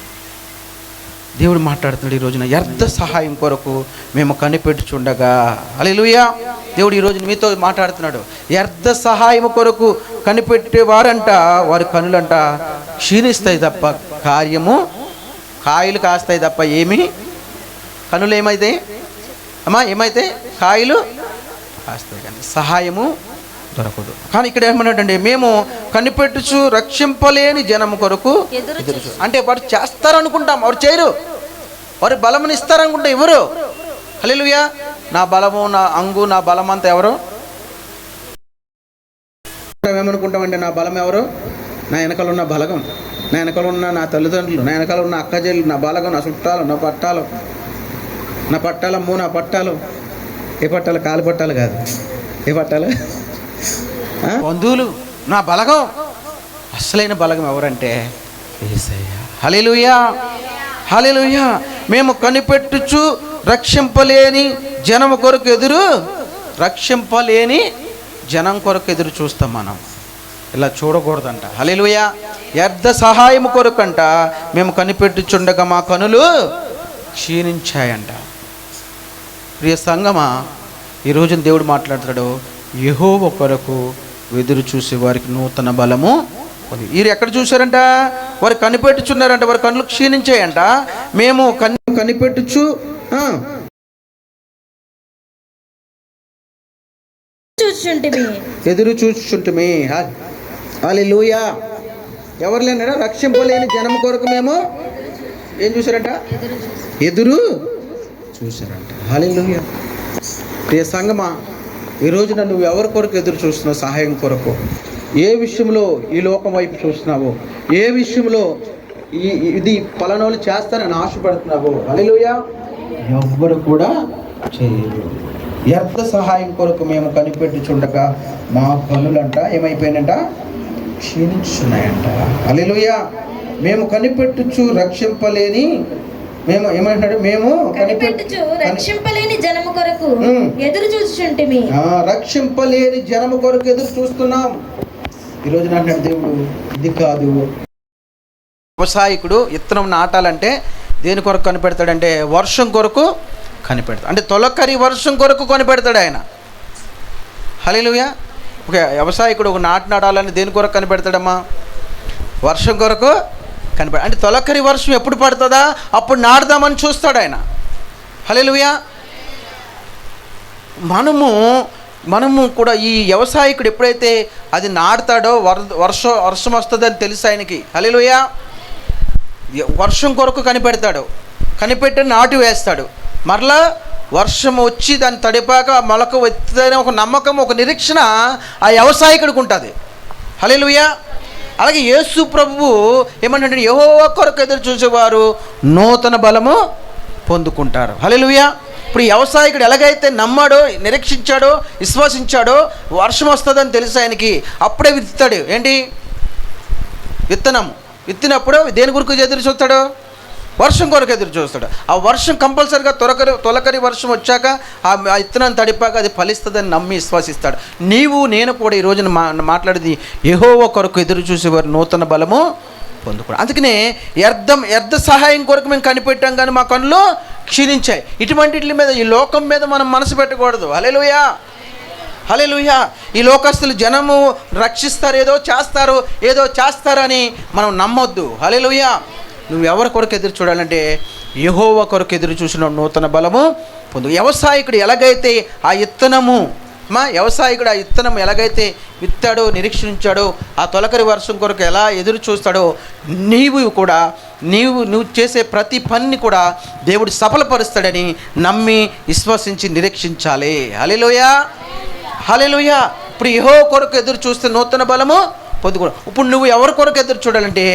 D: దేవుడు మాట్లాడుతున్నాడు ఈ రోజున, వ్యర్థ సహాయం కొరకు మేము కనిపెట్టుచుండగా. హల్లెలూయా. దేవుడు ఈ రోజున మీతో మాట్లాడుతున్నాడు. వ్యర్థ సహాయం కొరకు కనిపెట్టేవారంట, వారి కన్నులంట క్షీణిస్తాయి తప్ప కాయలు కాస్తాయి తప్ప ఏమి కన్నులు ఏమైతాయి అమ్మా? ఏమైతే కాయలు కాస్తాయి. కానీ సహాయము దొరకదు. కానీ ఇక్కడ ఏమన్నాడంటే మేము కనిపెట్టుచు రక్షింపలేని జనము కొరకు ఎదురు అంటే వారు చేస్తారనుకుంటాం, వారు చేయరు. వారు బలముని ఇస్తారనుకుంటే ఎవరు? హల్లెలూయా. నా బలము, నా అంగు, నా బలం అంతా ఎవరు? ఏమనుకుంటామంటే నా బలం ఎవరు? నా వెనకాల ఉన్న బలగం, నా వెనకాల ఉన్న నా తల్లిదండ్రులు, నా వెనకాల ఉన్న అక్కజల్లు, నా బలగం, నా చుట్టాలు, నా పట్టాలు, నా పట్టాలమ్మో, నా పట్టాలు. ఏ పట్టాలు? కాలు పట్టాలు కాదు. ఏ పట్టాలు? బంధువులు, నా బలగం. అసలైన బలగం ఎవరంటే యేసయ్య. హల్లెలూయా, హల్లెలూయా. మేము కనిపెట్టుచు రక్షింపలేని జనము కొరకు రక్షింపలేని జనం కొరకు ఎదురు చూస్తాం. మనం ఇలా చూడకూడదంట. హల్లెలూయా. వ్యర్థ సహాయము కొరకంట మేము కనిపెట్టుచుండగా మా కనులు క్షీణించాయంట. ప్రియ సంగమా, ఈరోజు దేవుడు మాట్లాడుతాడు, యెహోవా కొరకు ఎదురు చూసే వారికి నూతన బలము. వీరు ఎక్కడ చూశారంట? వారు కనిపెట్టుచున్నారంట, వారి కనులు క్షీణించాయంట. మేము కనిపెట్టుచు ఎదురు చూచుచుంటిమి. హల్లెలూయా. ఎవరు లేనారా? రక్షింపలేని జనం కొరకు మేము ఏం చూశారంట? ఎదురు చూశారంట. హల్లెలూయా. ప్రియ సంగమా, ఈరోజు నువ్వు ఎవరి కొరకు ఎదురు చూస్తున్నావు? సహాయం కొరకు. ఏ విషయంలో ఈ లోకం వైపు చూస్తున్నావు? ఏ విషయంలో ఇది పలానోళ్ళు చేస్తానని ఆశపడుతున్నావు? హల్లెలూయా. ఎవ్వరు కూడా చేయరు. వ్యర్థ సహాయం కొరకు మేము కనిపెట్టుచుండగా మా కనులంట ఏమైపోయినంట? క్షీణించున్నాయంట. హల్లెలూయా. మేము కనిపెట్టుచు రక్షింపలేని, మేము ఏమంటాడు? మేము
C: కనిపెట్టుచు రక్షింపలేని జనము కొరకు ఎదురు చూచుచుంటిమి.
D: రక్షింపలేని జనము కొరకు ఎదురు చూస్తున్నాం. ఈరోజు నాటి దేవుడు ఇది కాదు. వ్యవసాయకుడు విత్తనం నాటాలంటే దేని కొరకు కనిపెడతాడంటే వర్షం కొరకు కనిపెడతాడు. అంటే తొలకరి వర్షం కొరకు కనిపెడతాడు ఆయన. హల్లెలూయా. ఓకే, వ్యవసాయకుడు ఒక నాటాలని దేని కొరకు కనిపెడతాడమ్మా? వర్షం కొరకు కనిపెడ. అంటే తొలకరి వర్షం ఎప్పుడు పడుతుందా అప్పుడు నాటుదామని చూస్తాడు ఆయన. హల్లెలూయా. మనము కూడా ఈ వ్యవసాయకుడు ఎప్పుడైతే అది నాటుతాడో వర్షం వస్తుందని తెలుసు ఆయనకి. హల్లెలూయా. వర్షం కొరకు కనిపెడతాడు, కనిపెట్టి నాటు వేస్తాడు. మరలా వర్షం వచ్చి దాన్ని తడిపాక మొలక ఎత్తుదనే ఒక నమ్మకం, ఒక నిరీక్షణ ఆ వ్యవసాయకుడికి ఉంటుంది. హల్లెలూయా. అలాగే యేసు ప్రభువు ఏమంటే యెహోవా కొరకు ఎదురు చూసేవారు నూతన బలము పొందుకుంటారు. హల్లెలూయా. ఇప్పుడు ఈ వ్యవసాయకుడు ఎలాగైతే నమ్మాడో, నిరీక్షించాడో, విశ్వసించాడో వర్షం వస్తుందని తెలుసు ఆయనకి, అప్పుడే విత్తాడు. ఏంటి? విత్తనం. విత్తినప్పుడు దేని కొరకు ఎదురు చూస్తాడు? వర్షం కొరకు ఎదురు చూస్తాడు. ఆ వర్షం కంపల్సరిగా తొలకరి వర్షం వచ్చాక ఆ విత్తనాన్ని తడిపాక అది ఫలిస్తుందని నమ్మి విశ్వసిస్తాడు. నీవు నేను కూడా ఈ రోజున మాట్లాడేది యెహోవా కొరకు ఎదురు చూసేవారు నూతన బలము పొందుకోవడం. అందుకనే వ్యర్థ సహాయం కొరకు మేము కనిపెట్టాం కానీ మా కనులు క్షీణించాయి. ఇటువంటి మీద, ఈ లోకం మీద మనం మనసు పెట్టకూడదు. హల్లెలూయా, హల్లెలూయా. ఈ లోకస్తులు జనము రక్షిస్తారు, ఏదో చేస్తారని మనం నమ్మొద్దు. హల్లెలూయా. నువ్వు ఎవరి కొరకు ఎదురు చూడాలంటే యెహోవా కొరకు ఎదురు చూసిన నూతన బలము పొందు. వ్యవసాయకుడు ఎలాగైతే ఆ విత్తనము వ్యవసాయకుడు ఆ విత్తనం ఎలాగైతే విత్తాడో, నిరీక్షించాడో, ఆ తొలకరి వర్షం కొరకు ఎలా ఎదురు చూస్తాడో నువ్వు చేసే ప్రతి పనిని కూడా దేవుడు సఫలపరుస్తాడని నమ్మి విశ్వసించి నిరీక్షించాలి. హల్లెలూయా, హల్లెలూయా. ఇప్పుడు యెహోవా కొరకు ఎదురు చూస్తే నూతన బలము పొందుకో. ఇప్పుడు నువ్వు ఎవరి కొరకు ఎదురు చూడాలంటే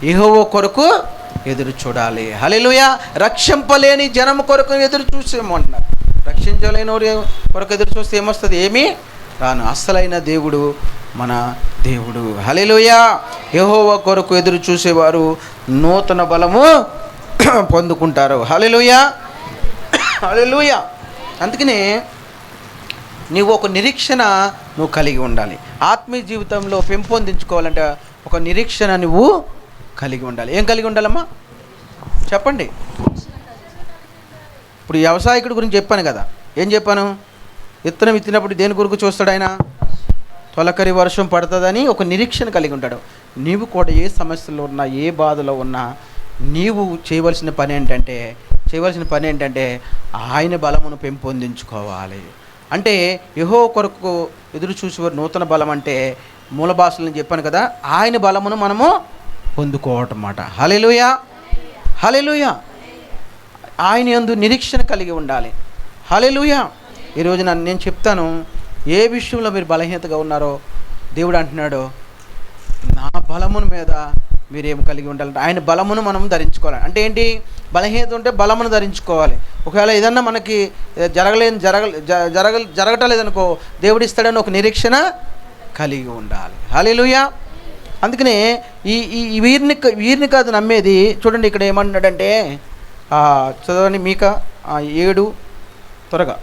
D: యెహోవా కొరకు ఎదురు చూడాలి. హల్లెలూయా. రక్షింపలేని జనం కొరకు ఎదురు చూసేమంటున్నారు. రక్షించలేని కొరకు ఎదురు చూస్తే ఏమొస్తుంది? ఏమీ రాను. అసలైన దేవుడు మన దేవుడు. హల్లెలూయా. యెహోవా కొరకు ఎదురు చూసేవారు నూతన బలము పొందుకుంటారు. హల్లెలూయా, హల్లెలూయా. అందుకనే నీవు ఒక నిరీక్షణ నువ్వు కలిగి ఉండాలి. ఆత్మీయ జీవితంలో పెంపొందించుకోవాలంటే ఒక నిరీక్షణ నువ్వు కలిగి ఉండాలి. ఏం కలిగి ఉండాలమ్మా చెప్పండి. ఇప్పుడు వ్యవసాయకుడి గురించి చెప్పాను కదా. ఏం చెప్పాను? విత్తనం విత్తినప్పుడు దేని కొరకు చూస్తాడు ఆయన? తొలకరి వర్షం పడుతుందని ఒక నిరీక్షణ కలిగి ఉంటాడు. నీవు కూడా ఏ సమస్యలో ఉన్నా, ఏ బాధలో ఉన్నా నీవు చేయవలసిన పని ఏంటంటే ఆయన బలమును పెంపొందించుకోవాలి. అంటే యెహోవా కొరకు ఎదురు చూసేవారు నూతన బలం అంటే మూల భాషలు నేను చెప్పాను కదా, ఆయన బలమును మనము పొందుకోవటం అన్నమాట. హల్లెలూయా, హల్లెలూయా. ఆయన యందు నిరీక్షణ కలిగి ఉండాలి. హల్లెలూయా. ఈరోజు నేను చెప్తాను, ఏ విషయంలో మీరు బలహీనతగా ఉన్నారో దేవుడు అంటున్నాడు, నా బలమును మీద మీరేం కలిగి ఉండాలంటే ఆయన బలమును మనం ధరించుకోవాలి. అంటే ఏంటి? బలహీనత ఉంటే బలమును ధరించుకోవాలి. ఒకవేళ ఏదన్నా మనకి జరగటం లేదనుకో, దేవుడు ఇస్తాడని ఒక నిరీక్షణ కలిగి ఉండాలి. హల్లెలూయా. అందుకనే ఈ వీరిని కాదు నమ్మేది. చూడండి ఇక్కడ ఏమంటున్నాడంటే, చదవండి మీకా 7 త్వరగా.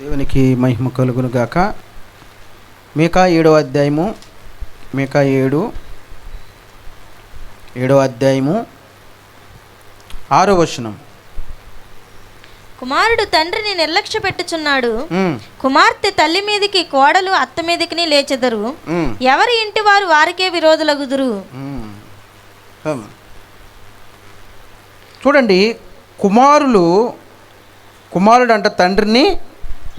D: దేవునికి మహిమ కలుగును గాక. మీకా 7వ అధ్యాయము, మీకా 7వ అధ్యాయము 6వ వచనం.
C: కుమారుడు తండ్రిని నిర్లక్ష్య పెట్టుచున్నాడు, కుమార్తె తల్లి మీదకి, కోడలు అత్త మీదకి లేచెదరు, ఎవరి ఇంటి వారు వారికే విరోధులగుదురు.
D: చూడండి, కుమారుడు అంట తండ్రిని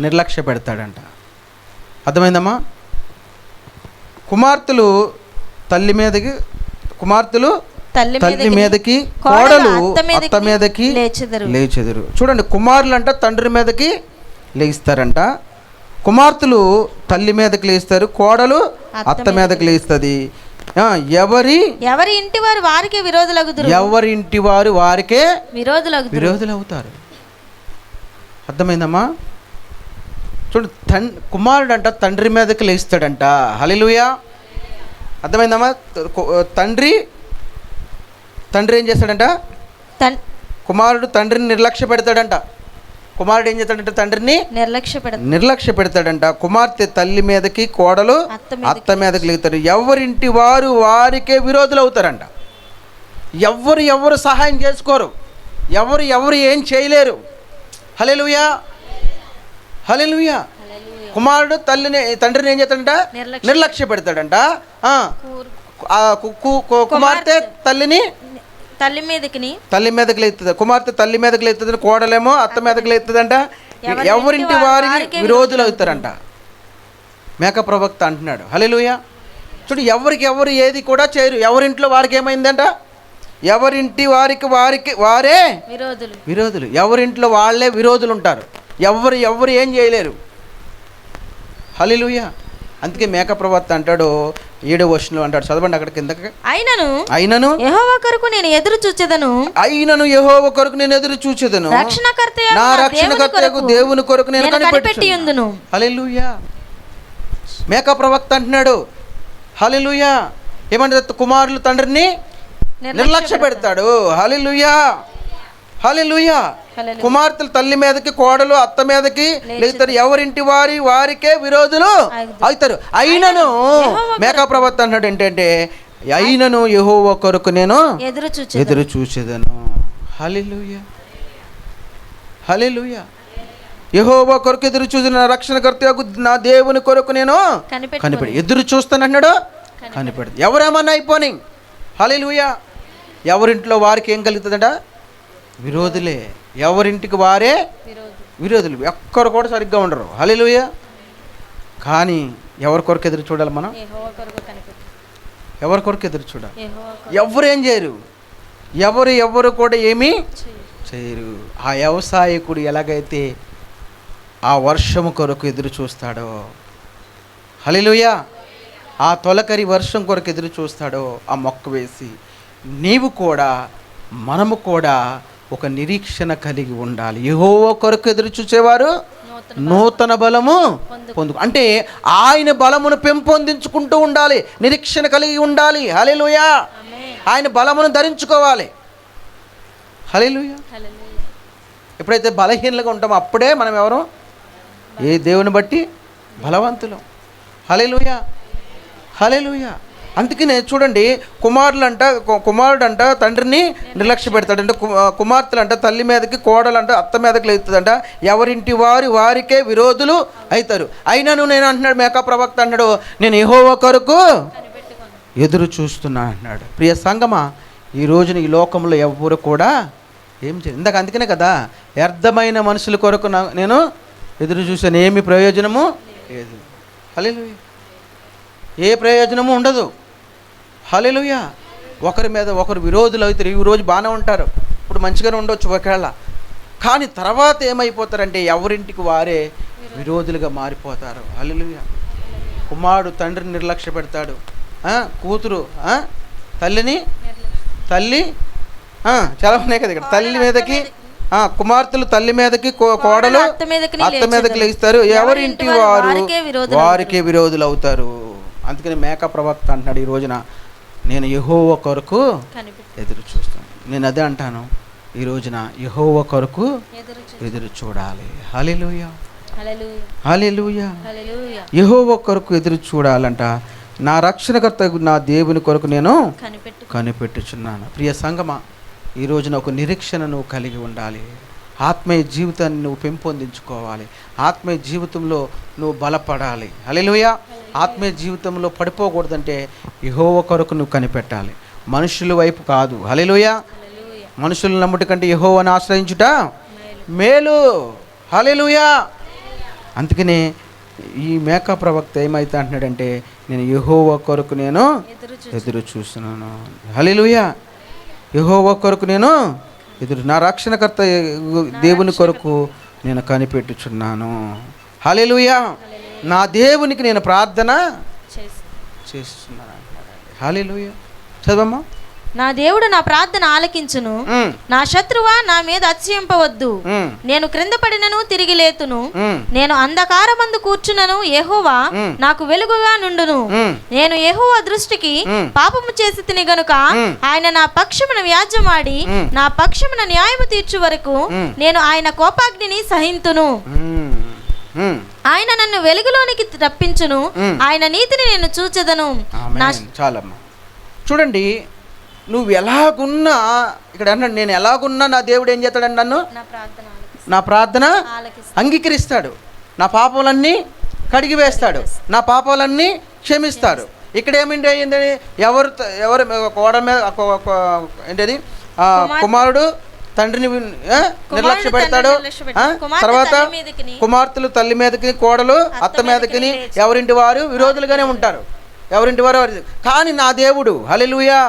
D: నిర్లక్ష్య పెడతాడంట. అర్థమైందమ్మా? కుమార్తెలు తల్లి మీదకి కోడలు అత్త మీదకి లేచెదరు. చూడండి, కుమారులు అంట తండ్రి మీదకి లేస్తారంట, కుమార్తెలు తల్లి మీదకి లేస్తారు, కోడలు అత్త మీదకి లేస్తుంది. ఎవరి
C: ఇంటి వారు వారికే విరోధులగుదురు.
D: ఎవరి ఇంటి వారు వారికే
C: విరోధులు
D: అవుతారు. అర్థమైందమ్మా? చూడు, కుమారుడు అంట తండ్రి మీదకి లేస్తాడంట. హల్లెలూయా. అర్థమైందమ్మా? తండ్రి ఏం చేస్తాడంట? కుమారుడు తండ్రిని నిర్లక్ష్య పెడతాడంట. కుమారుడు ఏం చేస్తాడంట? తండ్రిని నిర్లక్ష్య పెడతాడంట. కుమార్తె తల్లి మీదకి, కోడలు అత్త మీదకి లేతారు. ఎవరింటి వారు వారికే విరోధులు అవుతారంట. ఎవరు సహాయం చేసుకోరు, ఎవరు ఏం చేయలేరు. హల్లెలూయా, హల్లెలూయా. కుమారుడు తండ్రిని ఏం చేస్తాడంట? నిర్లక్ష్య పెడతాడంట. కుమార్తె తల్లి మీదకి లేస్తుంది, కుమార్తె తల్లి మీదకి లేస్తుంది, కోడలేమో అత్త మీదకి లేస్తుందంట. ఎవరింటి వారికి విరోధులు అవుతారంట. మేక ప్రవక్త అంటున్నాడు. హల్లెలూయా. చూడు, ఎవరు ఏది కూడా చేయరు. ఎవరింట్లో వారికి ఏమైందంట? ఎవరింటి వారే విరోధులు. ఎవరింట్లో వాళ్ళే విరోధులు ఉంటారు. ఎవరు ఏం చేయలేరు. హల్లెలూయా. అందుకే మేక ప్రవక్త అంటాడు 7వ వచనంలో అంటాడు, చదవండి అక్కడ కిందకి. అయినను
C: యెహోవా కొరకు నేను ఎదురు చూచెదను,
D: నా రక్షణకర్తయగు దేవుని కొరకు నేను కనిపెట్టుచుందును. హల్లెలూయా. మేక ప్రవక్త అంటున్నాడు. హల్లెలూయా. ఏమంటారు? కుమారులు తండ్రిని నిర్లక్ష్య పెడతాడు. హల్లెలూయా, హల్లెలూయా. కుమార్తెలు తల్లి మీదకి, కోడలు అత్త మీదకి లేస్తారు. ఎవరింటి వారికే విరోధులు అవుతారు. అయినను మేకా ప్రవక్త అన్నాడు ఏంటంటే, అయినను యెహోవా కొరకు నేను ఎదురు చూసేదను. హల్లెలూయా, హల్లెలూయా. యెహోవా కొరకు ఎదురు చూసిన రక్షణకర్త నా దేవుని కొరకు నేను కనిపెడి ఎదురు చూస్తానన్నాడు. కనిపెడదు. ఎవరేమన్నా అయిపోని. హల్లెలూయా. ఎవరింట్లో వారికి ఏం కలుగుతుందంట? విరోధులే. ఎవరింటికి వారే విరోధులు. ఎక్కరు కూడా సరిగ్గా ఉండరు. హల్లెలూయా. కానీ ఎవరి కొరకు ఎదురు చూడాలి మనం? ఎవరి కొరకు ఎదురు చూడాలి? ఎవరేం చేయరు. ఎవరు కూడా ఏమీ చేయరు. ఆ వ్యవసాయకుడు ఎలాగైతే ఆ వర్షము కొరకు ఎదురు చూస్తాడో, హల్లెలూయా, ఆ తొలకరి వర్షం కొరకు ఎదురు చూస్తాడో ఆ మొక్క వేసి, మనము కూడా ఒక నిరీక్షణ కలిగి ఉండాలి. యెహోవా కొరకు ఎదురు చూసేవారు నూతన బలము పొందుకు. అంటే ఆయన బలమును పెంపొందించుకుంటూ ఉండాలి, నిరీక్షణ కలిగి ఉండాలి. హల్లెలూయా. ఆయన బలమును ధరించుకోవాలి. హల్లెలూయా. ఎప్పుడైతే బలహీనలుగా ఉంటామో అప్పుడే మనం ఎవరు? ఏ దేవుని బట్టి బలవంతులం. హల్లెలూయా, హల్లెలూయా. అందుకనే చూడండి, కుమారుడంట తండ్రిని నిర్లక్ష్య పెడతాడంట, కుమార్తెలంట తల్లి మీదకి, కోడలంట అత్త మీదకి లేస్తుందంట, ఎవరింటి వారికే విరోధులు అవుతారు. అయినను నేను అంటున్నాడు, మేకా ప్రవక్త అంటున్నాడు, నేను యెహోవా కొరకు ఎదురు చూస్తున్నా అంటున్నాడు. ప్రియ సంగమా, ఈ రోజున ఈ లోకంలో ఎవరు కూడా ఏం చేయరు. ఇందాక అందుకనే కదా, వ్యర్థమైన మనుషుల కొరకు నేను ఎదురు చూశాను, ఏమి ప్రయోజనము లేదు. హల్లెలూయా. ఏ ప్రయోజనము ఉండదు. హల్లెలూయా. ఒకరి మీద ఒకరు విరోధులు అవుతారు. ఈ రోజు బాగానే ఉంటారు, ఇప్పుడు మంచిగానే ఉండొచ్చు ఒకవేళ, కానీ తర్వాత ఏమైపోతారంటే ఎవరింటికి వారే విరోధులుగా మారిపోతారు. హల్లెలూయా. కుమారుడు తండ్రిని నిర్లక్ష్య పెడతాడు, కూతురు తల్లి చాలా ఉన్నాయి కదా ఇక్కడ, తల్లి మీదకి, కుమార్తెలు తల్లి మీదకి, కోడలు అత్త మీదకి లేస్తారు, ఎవరింటి వారికే విరోధులు అవుతారు. అందుకని మేకా ప్రవక్త అంటున్నాడు, ఈ రోజున నేను యెహోవా కొరకు ఎదురు చూస్తాను. నేను అదే అంటాను, ఈ రోజున యెహోవా కొరకు ఎదురు చూడాలి. హల్లెలూయా, హల్లెలూయా. యెహోవా కొరకు ఎదురు చూడాలంట. నా రక్షణకర్త నా దేవుని కొరకు నేను కనిపెట్టుచున్నాను. ప్రియ సంగమా, ఈ రోజున ఒక నిరీక్షణ నువ్వు కలిగి ఉండాలి. ఆత్మీయ జీవితాన్ని నువ్వు పెంపొందించుకోవాలి. ఆత్మీయ జీవితంలో నువ్వు బలపడాలి. హల్లెలూయా. ఆత్మీయ జీవితంలో పడిపోకూడదంటే యెహోవా కొరకు నువ్వు కనిపెట్టాలి, మనుషుల వైపు కాదు. హల్లెలూయా. మనుషులను నమ్ముట కంటే యెహోవాను ఆశ్రయించుట మేలు. హల్లెలూయా. అందుకనే ఈ మేకా ప్రవక్త ఏమైతే అంటున్నాడంటే, నేను యెహోవా కొరకు నేను ఎదురు చూస్తున్నాను. హల్లెలూయా. యెహోవా కొరకు నేను నా రక్షణకర్త దేవుని కొరకు నేను కనిపెట్టుచున్నాను. హల్లెలూయా. నా దేవునికి నేను ప్రార్థన చేస్తున్నాను. హల్లెలూయా. చదవమ్మా.
C: నా దేవుడు నా ప్రార్థన ఆలకించును, నా శత్రువా నా మీద అతిశయింపవద్దు. నేను క్రింద పడినను తిరిగి లేతును, నేను అంధకారమందు కూర్చునను యెహోవా నాకు వెలుగుగా నుండును. నేను యెహోవా దృష్టికి పాపము చేసి తిని గనుక ఆయన నా పక్షమున వ్యాజ్యమాడి నా పక్షమున న్యాయము తీర్చు వరకు నేను ఆయన కోపాగ్నిని సహింతును. ఆయన నన్ను వెలుగులోనికి రప్పించును, ఆయన నీతిని నేను చూచెదను.
D: చాలమ్మా. చూడండి, నువ్వు ఎలాగున్నా, ఇక్కడ అన్నాడు, నేను ఎలాగున్నా నా దేవుడు ఏం చేస్తాడని నన్ను నా ప్రార్థన అంగీకరిస్తాడు, నా పాపాలన్నీ కడిగి వేస్తాడు, నా పాపాలన్నీ క్షమిస్తాడు. ఇక్కడ ఏమిటి అయ్యిందని, ఎవరు కోడ మీద ఏంటది, కుమారుడు తండ్రిని నిర్లక్ష్య పెడతాడు, తర్వాత కుమార్తెలు తల్లి మీదకి, కోడలు అత్త మీదకి, ఎవరింటి వారు విరోధులుగానే ఉంటారు, ఎవరింటి వారు. కానీ నా దేవుడు, హల్లెలూయా,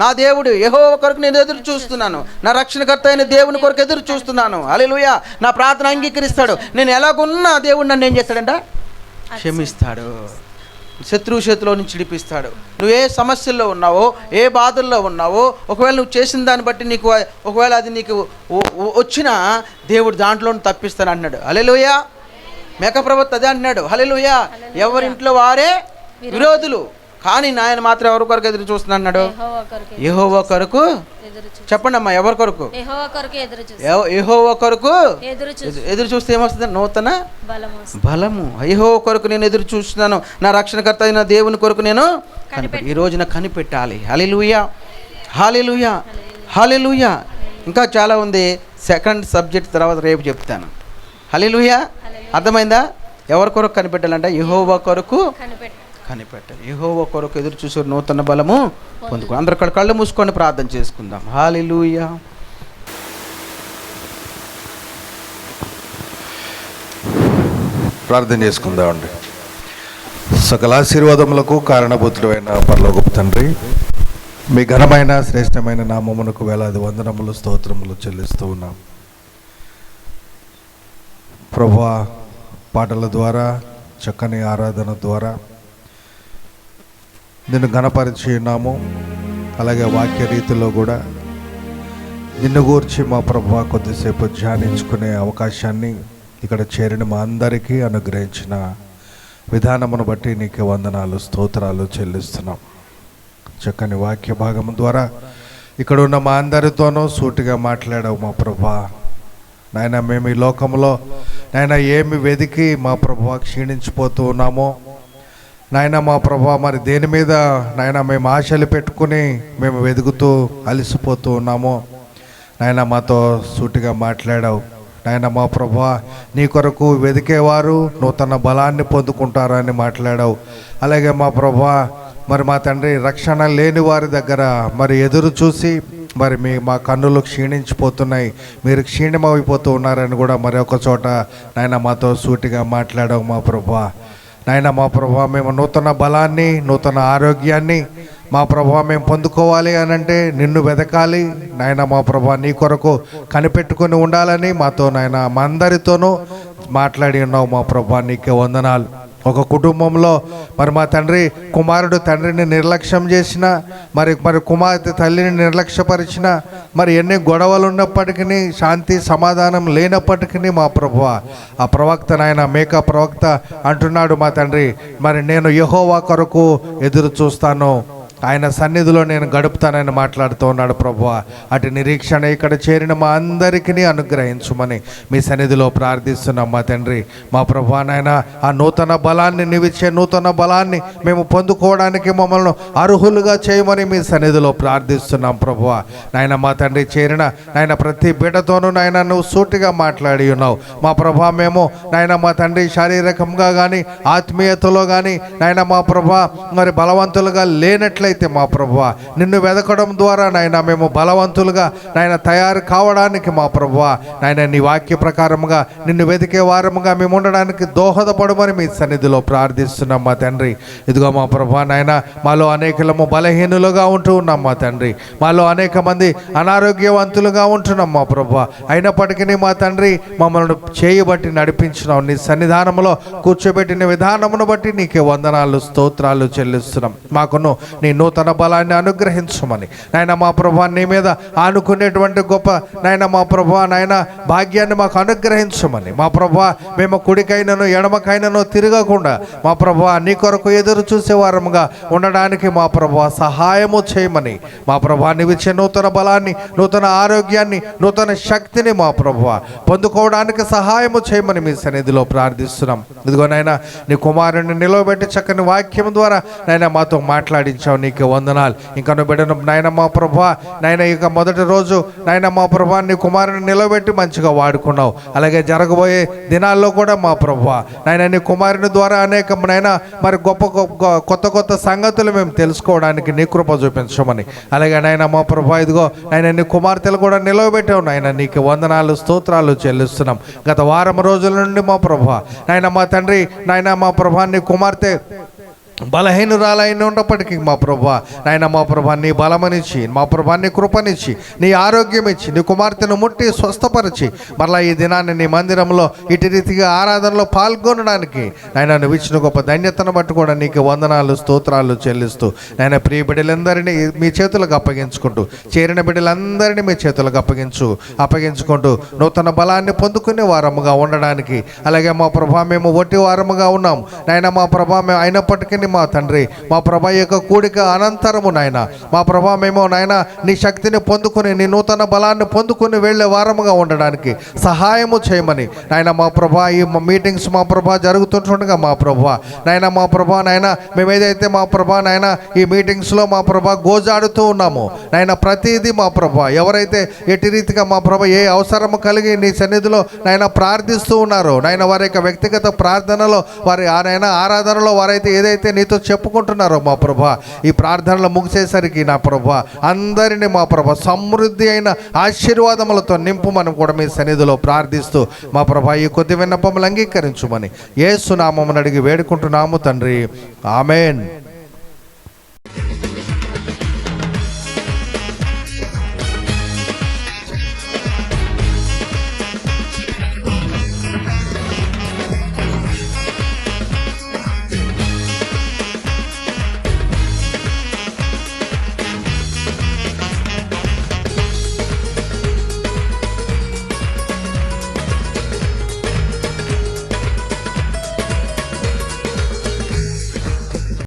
D: నా దేవుడు యెహోవా కొరకు నేను ఎదురు చూస్తున్నాను, నా రక్షణకర్త అయిన దేవుని కొరకు ఎదురు చూస్తున్నాను. హల్లెలూయా. నా ప్రార్థన అంగీకరిస్తాడు. నేను ఎలాగున్నా దేవుడు నన్ను ఏం చేస్తాడంట, క్షమిస్తాడు, శత్రువు చేతిలో నుంచి విడిపిస్తాడు. నువ్వు ఏ సమస్యల్లో ఉన్నావో, ఏ బాధల్లో ఉన్నావో, ఒకవేళ నువ్వు చేసిన దాన్ని బట్టి నీకు ఒకవేళ అది నీకు వచ్చినా దేవుడు దాంట్లో తప్పిస్తాను అన్నాడు. హల్లెలూయా. మేకా ప్రవక్త అదే అంటున్నాడు. హల్లెలూయా. ఎవరింట్లో వారే విరోధులు, కానీ నాయన మాత్రం ఎవరి కొరకు ఎదురు చూస్తున్నా అన్నాడు, యెహోవా కొరకు. చెప్పండి అమ్మా, ఎవరి కొరకు? యెహోవా కొరకు ఎదురు చూస్తే ఏమొస్తుంది? నూతన బలము. యెహోవా కొరకు నేను ఎదురు చూస్తున్నాను, నా రక్షణకర్త అయిన దేవుని కొరకు నేను ఈ రోజున కనిపెట్టాలి. హల్లెలూయా, హల్లెలూయా, హల్లెలూయా. ఇంకా చాలా ఉంది, సెకండ్ సబ్జెక్ట్ తర్వాత రేపు చెప్తాను. హల్లెలూయా. అర్థమైందా? ఎవరి కొరకు కనిపెట్టాలంటే యెహోవా కొరకు కనిపెట్టాలి. యెహోవా కొరకు ఎదురు చూసే నూతన బలము పొందుకో. అందరు కళ్ళు మూసుకొని ప్రార్థన చేసుకుందాం. హల్లెలూయా.
E: ప్రార్థన చేసుకుందామండి. సకల ఆశీర్వాదములకు కారణభూతుడైన పరలోకపు తండ్రి, మీ ఘనమైన శ్రేష్టమైన నామమునకు వేలాది వందనములు స్తోత్రములు చెల్లిస్తూ ఉన్నాం. ప్రభువా, పాటల ద్వారా, చక్కని ఆరాధన ద్వారా నిన్ను ఘనపరిచి ఉన్నాము. అలాగే వాక్య రీతిలో కూడా నిన్ను గూర్చి మా ప్రభువా కొద్దిసేపు ధ్యానించుకునే అవకాశాన్ని ఇక్కడ చేరిన మా అందరికీ అనుగ్రహించిన విధానమును బట్టి నీకు వందనాలు, స్తోత్రాలు చెల్లిస్తున్నాం. చక్కని వాక్య భాగం ద్వారా ఇక్కడ ఉన్న మా అందరితోనూ సూటిగా మాట్లాడావు మా ప్రభువా. నాయన, మేము ఈ లోకంలో నాయన ఏమి వెతికి మా ప్రభువా క్షీణించిపోతూ ఉన్నామో, నాయన మా ప్రభా, మరి దేని మీద నాయన మేము ఆశలు పెట్టుకుని మేము వెతుకుతూ అలసిపోతూ ఉన్నామో నాయన మాతో సూటిగా మాట్లాడావు. నాయన మా ప్రభా, నీ కొరకు వెతికేవారు నూతన బలాన్ని పొందుకుంటారని మాట్లాడావు. అలాగే మా ప్రభా, మరి మా తండ్రి, రక్షణ లేని వారి దగ్గర మరి ఎదురు చూసి మరి మా కన్నులు క్షీణించిపోతున్నాయి, మీరు క్షీణమైపోతూ ఉన్నారని కూడా మరి ఒక చోట నాయన మాతో సూటిగా మాట్లాడావు మా ప్రభా. నాయన మా ప్రభా, మేము నూతన బలాన్ని, నూతన ఆరోగ్యాన్ని మా ప్రభా మేము పొందుకోవాలి అని అంటే నిన్ను వెతకాలి నాయన మా ప్రభా. నీ కొరకు కనిపెట్టుకుని ఉండాలని మాతో నాయన మా అందరితోనూ మాట్లాడి ఉన్నావు మా ప్రభా. నీకే వందనాలు. ఒక కుటుంబంలో మరి మా తండ్రి, కుమారుడు తండ్రిని నిర్లక్ష్యం చేసిన, మరి కుమార్తె తల్లిని నిర్లక్ష్యపరిచిన, మరి ఎన్ని గొడవలు ఉన్నప్పటికీ, శాంతి సమాధానం లేనప్పటికీ మా ప్రభువా, ఆ ప్రవక్త నాయన మేకా ప్రవక్త అంటున్నాడు మా తండ్రి, మరి నేను యెహోవా కొరకు ఎదురు చూస్తాను, ఆయన సన్నిధిలో నేను గడుపుతానని మాట్లాడుతూ ఉన్నాడు ప్రభువా. అటు నిరీక్షణ ఇక్కడ చేరిన మా అందరికీ అనుగ్రహించుమని మీ సన్నిధిలో ప్రార్థిస్తున్నాం మా తండ్రి. మా ప్రభువా నాయన, ఆ నూతన బలాన్ని, నీవిచ్చే నూతన బలాన్ని మేము పొందుకోవడానికి మమ్మల్ని అర్హులుగా చేయమని మీ సన్నిధిలో ప్రార్థిస్తున్నాం ప్రభువా. నాయన మా తండ్రి, చేరిన నాయన ప్రతి బిడ్డతోనూ నాయన నువ్వు సూటిగా మాట్లాడి ఉన్నావు మా ప్రభువా. మేము నాయన మా తండ్రి శారీరకంగా కానీ ఆత్మీయతలో కానీ నాయన మా ప్రభువా మరి బలవంతులుగా లేనట్లయితే మా ప్రభువా, నిన్ను వెదకడం ద్వారా నాయన మేము బలవంతులుగా నాయన తయారు కావడానికి మా ప్రభువా నాయన నీ వాక్య ప్రకారముగా నిన్ను వెతికే వారముగా మేము ఉండడానికి దోహదపడమని మీ సన్నిధిలో ప్రార్థిస్తున్నాం మా తండ్రి. ఇదిగో మా ప్రభువా నాయన, మాలో అనేకలము బలహీనులుగా ఉంటూ ఉన్నాం మా తండ్రి, మాలో అనేక మంది అనారోగ్యవంతులుగా ఉంటున్నాం మా ప్రభువా. అయినప్పటికీ మా తండ్రి మమ్మల్ని చేయబట్టి నడిపించినావు, నీ సన్నిధానంలో కూర్చోబెట్టిన విధానమును బట్టి నీకే వందనాలు, స్తోత్రాలు చెల్లిస్తున్నాం. మాకును నీ నూతన బలాన్ని అనుగ్రహించమని నాయన మా ప్రభువా, నీ మీద ఆనుకునేటువంటి గొప్ప నాయన మా ప్రభువా నాయన భాగ్యాన్ని మాకు అనుగ్రహించమని మా ప్రభువా, మేము కుడికైనను ఎడమకైనను తిరగకుండా మా ప్రభువా నీ కొరకు ఎదురు చూసేవారముగా ఉండడానికి మా ప్రభువా సహాయము చేయమని మా ప్రభువా, నీవిచ్చే నూతన బలాన్ని, నూతన ఆరోగ్యాన్ని, నూతన శక్తిని మా ప్రభువా పొందుకోవడానికి సహాయము చేయమని మీ సన్నిధిలో ప్రార్థిస్తున్నాం. ఇదిగో నాయన, నీ కుమారుని నిలవబెట్టి చక్కని వాక్యం ద్వారా నాయన మాతో మాట్లాడించావు, నీకు వందనాలు. ఇంకా నువ్వు బిడ్డను నాయన మా ప్రభువా నాయన, ఇక మొదటి రోజు నాయన మా ప్రభువా నీ కుమారుని నిలబెట్టి మంచిగా వాడుకున్నావు. అలాగే జరగబోయే దినాల్లో కూడా మా ప్రభువా నాయన నీ కుమారుని ద్వారా అనేక నాయన మరి కొత్త కొత్త సంగతులు మేము తెలుసుకోవడానికి నీ కృప చూపించమని, అలాగే నాయన మా ప్రభువా ఇదిగో నాయన నీ కుమార్తెలు కూడా నిలవబెట్టావు నాయన, నీకు వందనాలు, స్తోత్రాలు చెల్లిస్తున్నాం. గత వారం రోజుల నుండి మా ప్రభువా నాయన మా తండ్రి నాయన మా ప్రభువా నీ కుమార్తె బలహీనురాలైన ఉన్నప్పటికీ మా ప్రభువా నాయన మా ప్రభువా నీ బలమనిచ్చి, మా ప్రభువా నీ కృపనిచ్చి, నీ ఆరోగ్యం ఇచ్చి, నీ కుమార్తెను ముట్టి స్వస్థపరిచి మరలా ఈ దినాన్ని నీ మందిరంలో ఇటు రీతిగా ఆరాధనలో పాల్గొనడానికి నాయన నువ్వు ఇచ్చిన గొప్ప ధన్యతను బట్టి కూడా నీకు వందనాలు, స్తోత్రాలు చెల్లిస్తూ నాయన ప్రియ బిడ్డలందరినీ మీ చేతులకు అప్పగించుకుంటూ, చేరిన బిడ్డలందరినీ మీ చేతులకు అప్పగించుకుంటూ నూతన బలాన్ని పొందుకునే వారముగా ఉండడానికి, అలాగే మా ప్రభువా మేము ఒట్టి వారముగా ఉన్నాం నాయన మా ప్రభువా, మేము అయినప్పటికీ మా తండ్రి మా ప్రభా యొక్క కూడిక అనంతరము నాయన మా ప్రభా మేము నాయన నీ శక్తిని పొందుకుని, నీ నూతన బలాన్ని పొందుకుని వెళ్ళే వారముగా ఉండడానికి సహాయము చేయమని నాయన మా ప్రభా, ఈ మీటింగ్స్ మా ప్రభా జరుగుతుండగా మా ప్రభా నాయన మా ప్రభా నాయన మేము ఏదైతే మా ప్రభా నాయన ఈ మీటింగ్స్లో మా ప్రభా గోజాడుతూ ఉన్నామో నాయన ప్రతిదీ మా ప్రభా ఎవరైతే ఎట్టి రీతిగా మా ప్రభా ఏ అవసరము కలిగి నీ సన్నిధిలో నాయన ప్రార్థిస్తూ ఉన్నారో నాయన వారి యొక్క వ్యక్తిగత ప్రార్థనలో, వారి నాయన ఆరాధనలో వారైతే ఏదైతే నీతో చెప్పుకుంటున్నారో మా ప్రభా, ఈ ప్రార్థనలు ముగిసేసరికి నా ప్రభా అందరినీ మా ప్రభా సమృద్ధి అయిన ఆశీర్వాదములతో నింపుమని కూడా మీ సన్నిధిలో ప్రార్థిస్తూ మా ప్రభా ఈ కొద్ది విన్నపములు అంగీకరించుమని యేసు నామమున అడిగి వేడుకుంటున్నాము తండ్రి, ఆమేన్.